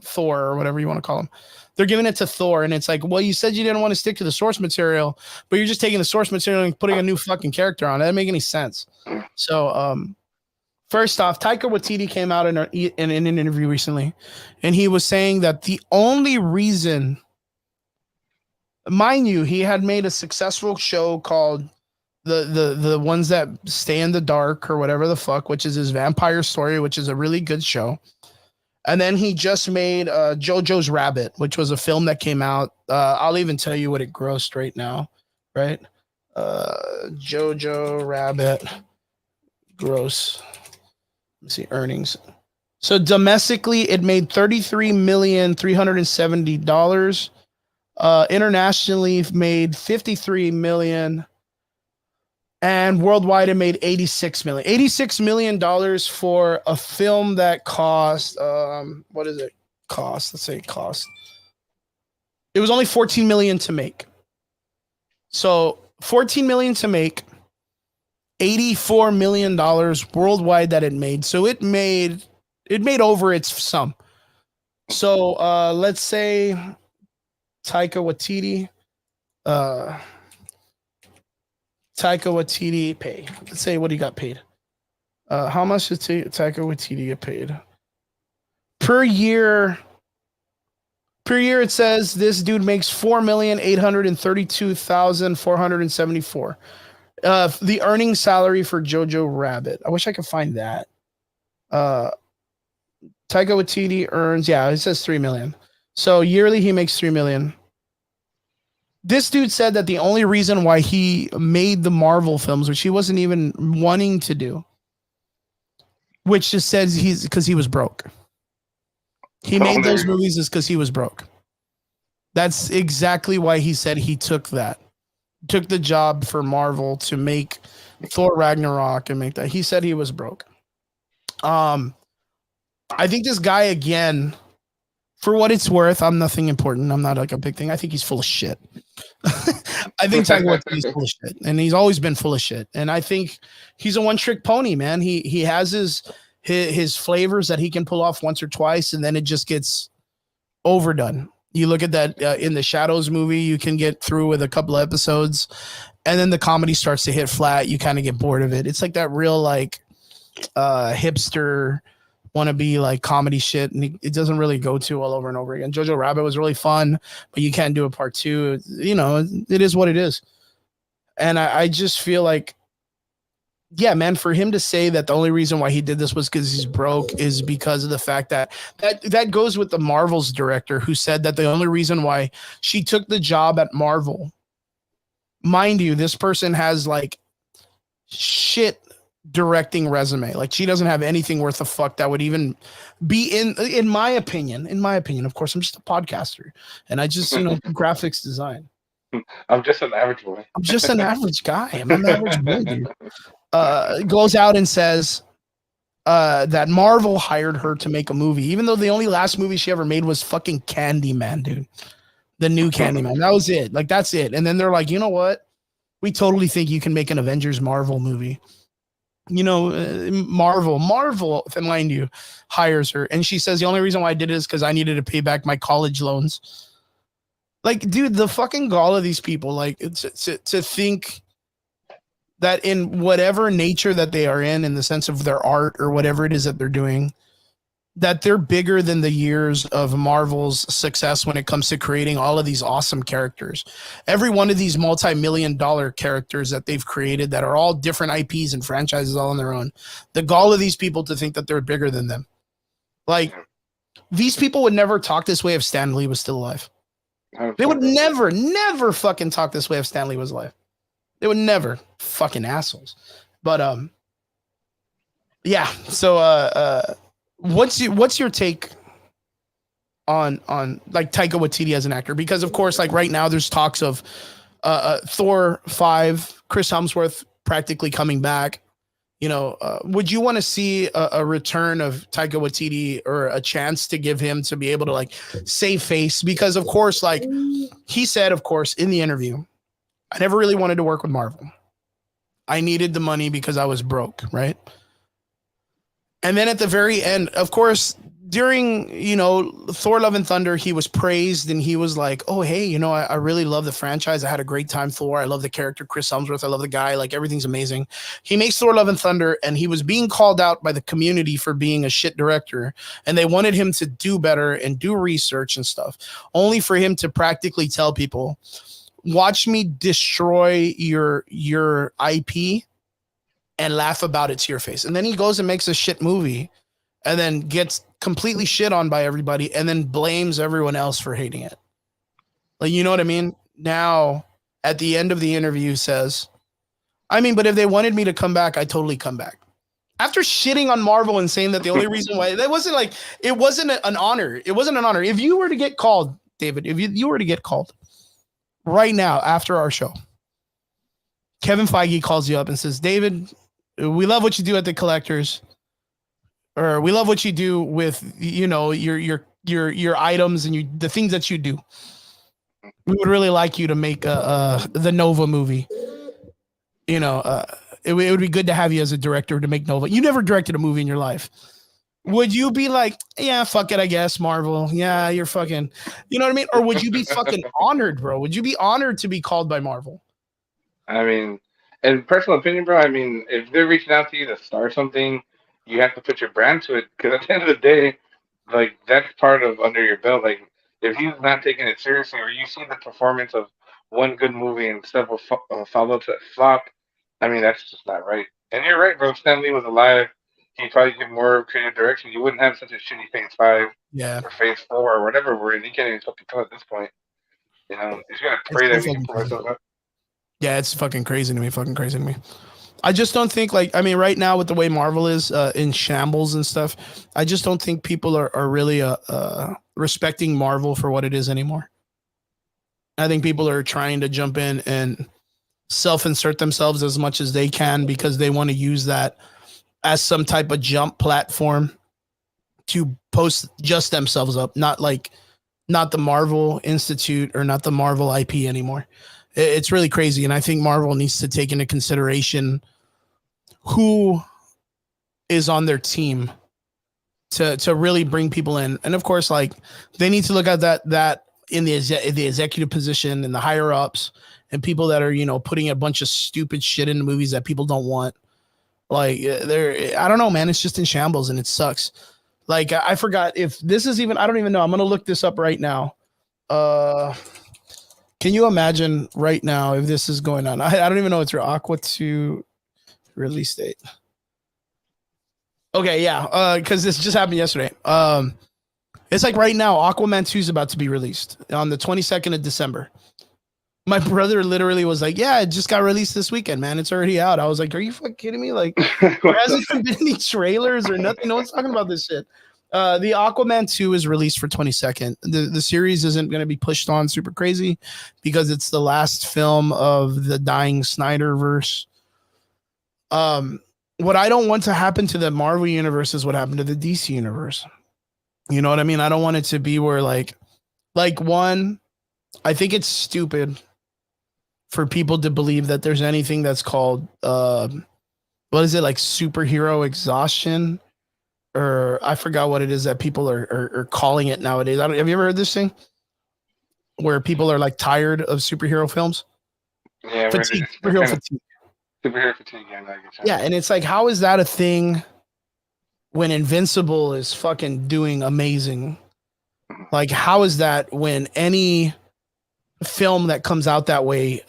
Thor or whatever you want to call him. They're giving it to Thor, and it's like, well, you said you didn't want to stick to the source material, but you're just taking the source material and putting a new fucking character on it. That doesn't make any sense. So, first off, Taika Waititi came out in an interview recently, and he was saying that the only reason, mind you, he had made a successful show called the ones that stay in the dark or whatever the fuck, which is his vampire story, which is a really good show. And then he just made JoJo's Rabbit, which was a film that came out. I'll even tell you what it grossed right now, right? JoJo Rabbit gross. Let's see earnings. So domestically, it made $33,370,000. Internationally, it made $53 million. And worldwide, it made $86 million. $86 million for a film that cost, what does it cost? Let's say it cost. It was only $14 million to make. So $14 million to make, $84 million worldwide that it made. So it made over its sum. So let's say Taika Waititi pay. Let's say what he got paid. How much did Taika Waititi get paid? Per year, it says this dude makes $4,832,474. The earning salary for Jojo Rabbit. I wish I could find that. Taika Waititi earns, yeah, it says $3 million. So yearly he makes $3 million. This dude said that the only reason why he made the Marvel films, which he wasn't even wanting to do, which just says because he was broke. He made those movies is because he was broke. That's exactly why he said he took the job for Marvel to make Thor Ragnarok and make that. He said he was broke. I think this guy, again, for what it's worth, I'm nothing important. I'm not like a big thing. I think he's full of shit. I think Taika Waititi is full of shit, and he's always been full of shit. And I think he's a one-trick pony, man. He has his flavors that he can pull off once or twice, and then it just gets overdone. You look at that in the Shadows movie, you can get through with a couple of episodes, and then the comedy starts to hit flat. You kind of get bored of it. It's like that real like hipster wannabe like comedy shit, and it doesn't really go too well over and over again. Jojo Rabbit was really fun, but you can't do a part two. You know, it is what it is. And I just feel like, yeah, man, for him to say that the only reason why he did this was because he's broke is because of the fact that goes with the Marvel's director who said that the only reason why she took the job at Marvel, mind you, this person has like shit directing resume. Like she doesn't have anything worth a fuck that would even be in my opinion. Of course, I'm just a podcaster and I just, graphics design. I'm just an average boy. I'm just an average guy. I'm an average boy, dude. Goes out and says that Marvel hired her to make a movie, even though the only last movie she ever made was fucking Candyman, dude. The new Candyman. That was it. Like, that's it. And then they're like, you know what? We totally think you can make an Avengers Marvel movie. You know, Marvel, mind you, hires her. And she says, the only reason why I did it is because I needed to pay back my college loans. Like, dude, the fucking gall of these people, like, to think that in whatever nature that they are in the sense of their art or whatever it is that they're doing, that they're bigger than the years of Marvel's success when it comes to creating all of these awesome characters. Every one of these multi-million-dollar characters that they've created that are all different IPs and franchises all on their own. The gall of these people to think that they're bigger than them. Like, these people would never talk this way if Stan Lee was still alive. They would never fucking talk this way if Stan Lee was alive. They would never. Fucking assholes. But, yeah. So, what's your take on like Taika Waititi as an actor? Because of course, like right now there's talks of Thor 5, Chris Hemsworth practically coming back. You know, would you want to see a return of Taika Waititi or a chance to give him to be able to like save face? Because of course, like he said, of course, in the interview, I never really wanted to work with Marvel. I needed the money because I was broke, right? And then at the very end, of course, during, you know, Thor Love and Thunder, he was praised and he was like, oh, hey, you know, I really love the franchise. I had a great time, Thor. I love the character, Chris Hemsworth. I love the guy. Like, everything's amazing. He makes Thor Love and Thunder and he was being called out by the community for being a shit director. And they wanted him to do better and do research and stuff, only for him to practically tell people, watch me destroy your IP and laugh about it to your face. And then he goes and makes a shit movie and then gets completely shit on by everybody and then blames everyone else for hating it. Like, you know what I mean? Now, at the end of the interview says, I mean, but if they wanted me to come back, I'd totally come back. After shitting on Marvel and saying that the only reason why, that wasn't like, it wasn't an honor. It wasn't an honor. If you were to get called, David, if you were to get called right now after our show, Kevin Feige calls you up and says, David, we love what you do at the Collectors, or we love what you do with, you know, your items and the things that you do. We would really like you to make the Nova movie. You know, it would be good to have you as a director to make Nova. You never directed a movie in your life. Would you be like, yeah, fuck it, I guess, Marvel. Yeah, you're fucking, you know what I mean? Or would you be fucking honored, bro? Would you be honored to be called by Marvel? I mean, in personal opinion, bro, I mean, if they're reaching out to you to start something, you have to put your brand to it. Because at the end of the day, like, that's part of under your belt. Like, if he's not taking it seriously, or you see the performance of one good movie and several follow-ups that flop, I mean, that's just not right. And you're right, bro. If Stan Lee was alive, he'd probably give more creative direction. You wouldn't have such a shitty Phase 5 or Phase 4 or whatever we're in. He can't even fucking tell at this point. You know, he's got to pray that we can pull ourselves up. Yeah, it's fucking crazy to me. Fucking crazy to me. I just don't think, like, I mean, right now with the way Marvel is in shambles and stuff, I just don't think people are really respecting Marvel for what it is anymore. I think people are trying to jump in and self-insert themselves as much as they can because they want to use that as some type of jump platform to post just themselves up, not the Marvel Institute or not the Marvel IP anymore. It's really crazy. And I think Marvel needs to take into consideration who is on their team to really bring people in. And of course, like, they need to look at that in the executive position and the higher ups and people that are, you know, putting a bunch of stupid shit into movies that people don't want. Like, I don't know, man. It's just in shambles and it sucks. Like, I forgot if this is even, I don't even know. I'm going to look this up right now. Can you imagine right now if this is going on? I don't even know. It's your Aqua 2 release date. Okay, yeah, because this just happened yesterday. It's like right now, Aquaman 2 is about to be released on the 22nd of December. My brother literally was like, yeah, it just got released this weekend, man. It's already out. I was like, are you fucking kidding me? Like, there hasn't even been any trailers or nothing. No one's talking about this shit. The Aquaman 2 is released for 22nd. The series isn't going to be pushed on super crazy because it's the last film of the dying Snyderverse. what I don't want to happen to the Marvel universe is what happened to the DC universe. You know what I mean? I don't want it to be where like one, I think it's stupid for people to believe that there's anything that's called what is it, like superhero exhaustion, or I forgot what it is that people are calling it nowadays. Have you ever heard this thing where people are like tired of superhero films? Yeah, Fatigue, they're superhero kind of fatigue. superhero fatigue. Yeah, I get you. Yeah, and it's like, how is that a thing when Invincible is fucking doing amazing? Like, how is that when any film that comes out that way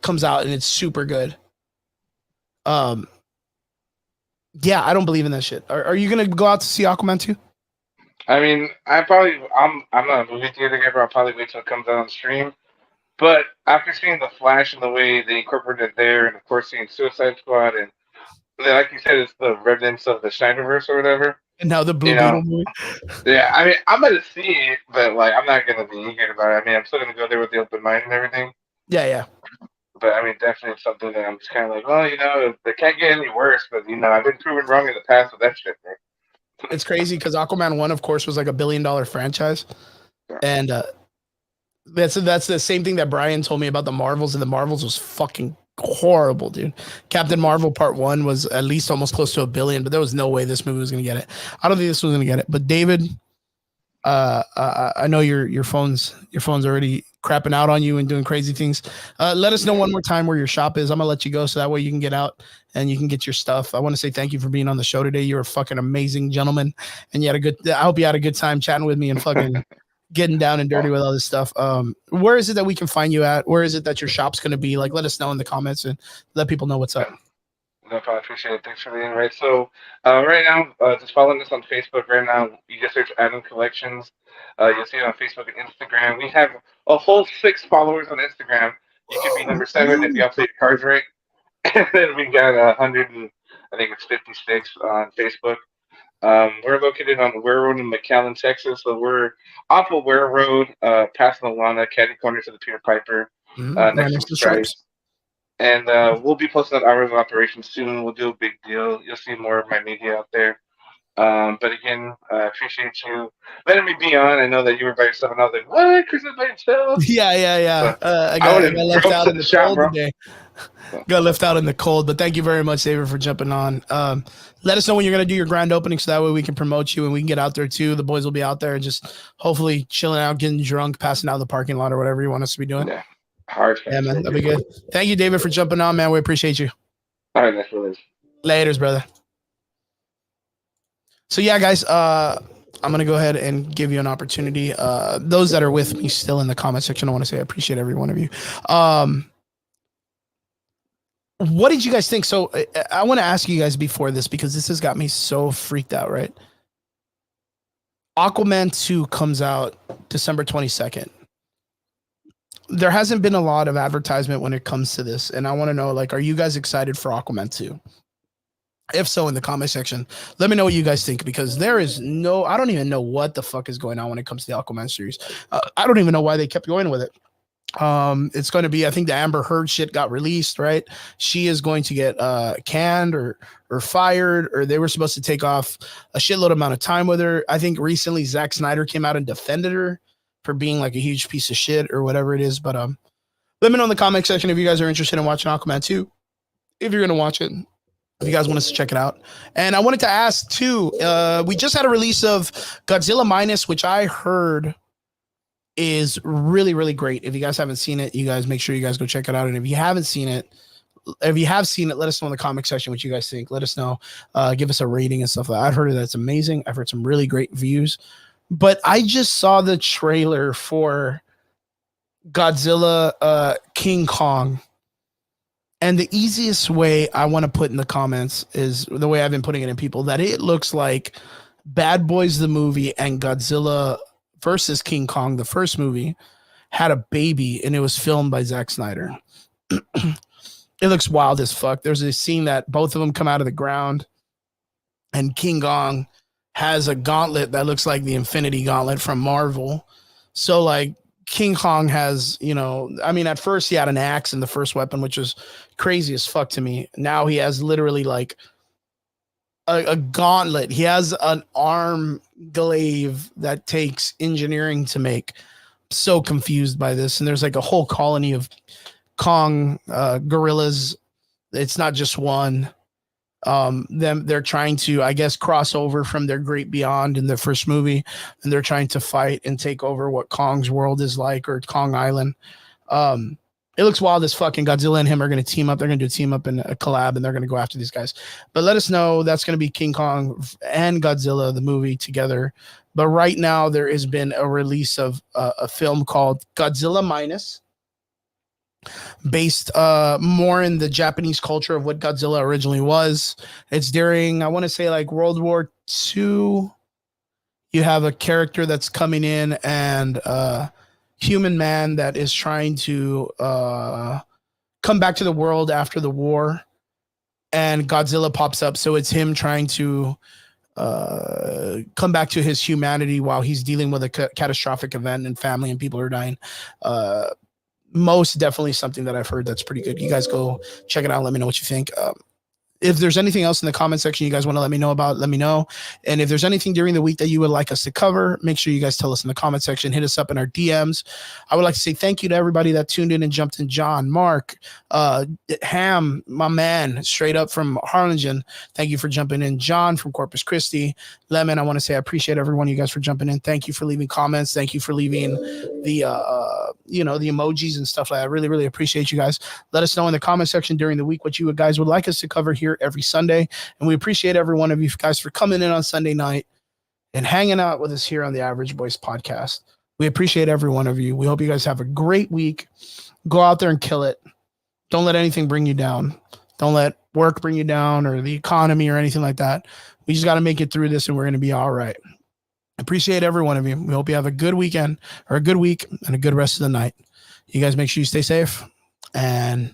comes out and it's super good? Yeah, I don't believe in that shit. Are you gonna go out to see Aquaman 2? I mean, I'm not a movie theater guy, but I'll probably wait till it comes out on stream. But after seeing the Flash and the way they incorporated it there, and of course seeing Suicide Squad, and like you said, it's the remnants of the Snyderverse or whatever. And now the You Blue know, Beetle movie. yeah. I mean, I'm gonna see it, but like, I'm not gonna be eager about it. I mean, I'm still gonna go there with the open mind and everything. Yeah, yeah. But I mean, definitely something that I'm just kind of like, well, it can't get any worse. But I've been proven wrong in the past with that shit, man. It's crazy because Aquaman 1, of course, was like $1 billion franchise. Yeah. And that's the same thing that Brian told me about the Marvels, and the Marvels was fucking horrible, dude. Captain Marvel Part 1 was at least almost close to $1 billion, but there was no way this movie was gonna get it. I don't think this was gonna get it. But David, I know your phone's already crapping out on you and doing crazy things. Let us know one more time where your shop is. I'm gonna let you go so that way you can get out and you can get your stuff. I want to say thank you for being on the show today. You're a fucking amazing gentleman, and I hope you had a good time chatting with me and fucking getting down and dirty with all this stuff. Where is it that we can find you at? Where is it that your shop's gonna be? Like, let us know in the comments and let people know what's up. No problem. Appreciate it. Thanks for the invite. So, right now, just following us on Facebook. Right now, you just search Adam Collections. You'll see it on Facebook and Instagram. We have a whole 6 followers on Instagram. You could be number 7 if you update your cards right. And then we got 100 and I think it's 56 on Facebook. We're located on Ware Road in McAllen, Texas. So we're off of Ware Road, past Milana, catty corner to the Peter Piper, next to the Stripes. And we'll be posting up hours of operation soon. We'll do a big deal. You'll see more of my media out there. But again, I appreciate you letting me be on. I know that you were by yourself, and I was like, "What? Chris is by himself?" Yeah. So, I got left out in the cold bro. today. Got left out in the cold, but thank you very much, David, for jumping on. Let us know when you're going to do your grand opening so that way we can promote you and we can get out there too. The boys will be out there and just hopefully chilling out, getting drunk, passing out in the parking lot or whatever you want us to be doing. Yeah, hard. Yeah, man, that'd be good. Thank you, David, for jumping on, man. We appreciate you. All right, that's what it is. Laters, brother. So yeah, guys, I'm gonna go ahead and give you an opportunity. Those that are with me still in the comment section, I want to say I appreciate every one of you. What did you guys think? So I want to ask you guys before this because this has got me so freaked out, right? Aquaman 2 comes out December 22nd. There hasn't been a lot of advertisement when it comes to this, and I want to know, like, are you guys excited for Aquaman 2? If so, in the comment section, let me know what you guys think, because I don't even know what the fuck is going on when it comes to the Aquaman series. I don't even know why they kept going with it. It's going to be, I think the Amber Heard shit got released, right? She is going to get canned or fired, or they were supposed to take off a shitload amount of time with her. I think recently Zack Snyder came out and defended her for being like a huge piece of shit or whatever it is. But let me know in the comment section if you guys are interested in watching Aquaman 2. If you're going to watch it, if you guys want us to check it out. And I wanted to ask too, we just had a release of Godzilla Minus, which I heard is really, really great. If you guys haven't seen it, you guys make sure you guys go check it out. And if you have seen it, let us know in the comment section what you guys think. Let us know, give us a rating and stuff like that. I've heard that it's amazing. I've heard some really great views, but I just saw the trailer for Godzilla King Kong. And the easiest way I want to put in the comments is the way I've been putting it in people, that it looks like Bad Boys the movie and Godzilla versus King Kong, the first movie, had a baby, and it was filmed by Zack Snyder. It looks wild as fuck. There's a scene that both of them come out of the ground, and King Kong has a gauntlet that looks like the Infinity Gauntlet from Marvel. So like King Kong has, at first he had an axe in the first weapon, which was crazy as fuck to me. Now he has literally like a gauntlet. He has an arm glaive that takes engineering to make. So confused by this, and there's like a whole colony of Kong gorillas. It's not just one. They're trying to, I guess, cross over from their great beyond in the first movie, and they're trying to fight and take over what Kong's world is like, or Kong Island. It looks wild as fucking. Godzilla and him are going to team up. They're going to do a team up in a collab, and they're going to go after these guys. But let us know. That's going to be King Kong and Godzilla, the movie, together. But right now, there has been a release of a film called Godzilla Minus, based more in the Japanese culture of what Godzilla originally was. It's during, I want to say, like World War II. You have a character that's coming in, and human man that is trying to come back to the world after the war, and Godzilla pops up. So it's him trying to come back to his humanity while he's dealing with a catastrophic event, and family and people are dying. Most definitely something that I've heard that's pretty good. You guys go check it out. Let me know what you think. If there's anything else in the comment section you guys want to let me know about, let me know. And if there's anything during the week that you would like us to cover, make sure you guys tell us in the comment section. Hit us up in our DMs. I would like to say thank you to everybody that tuned in and jumped in. John, Mark, Ham, my man, straight up from Harlingen. Thank you for jumping in. John from Corpus Christi. Lemon, I want to say I appreciate every one of you guys for jumping in. Thank you for leaving comments. Thank you for leaving the the emojis and stuff like that. I really, really appreciate you guys. Let us know in the comment section during the week what you guys would like us to cover here every Sunday. And we appreciate every one of you guys for coming in on Sunday night and hanging out with us here on the Average Boys podcast. We appreciate every one of you. We hope you guys have a great week. Go out there and kill it. Don't let anything bring you down. Don't let work bring you down, or the economy, or anything like that. We just got to make it through this, and we're going to be all right. Appreciate every one of you. We hope you have a good weekend, or a good week, and a good rest of the night. You guys make sure you stay safe. And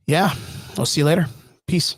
yeah, I'll see you later. Peace.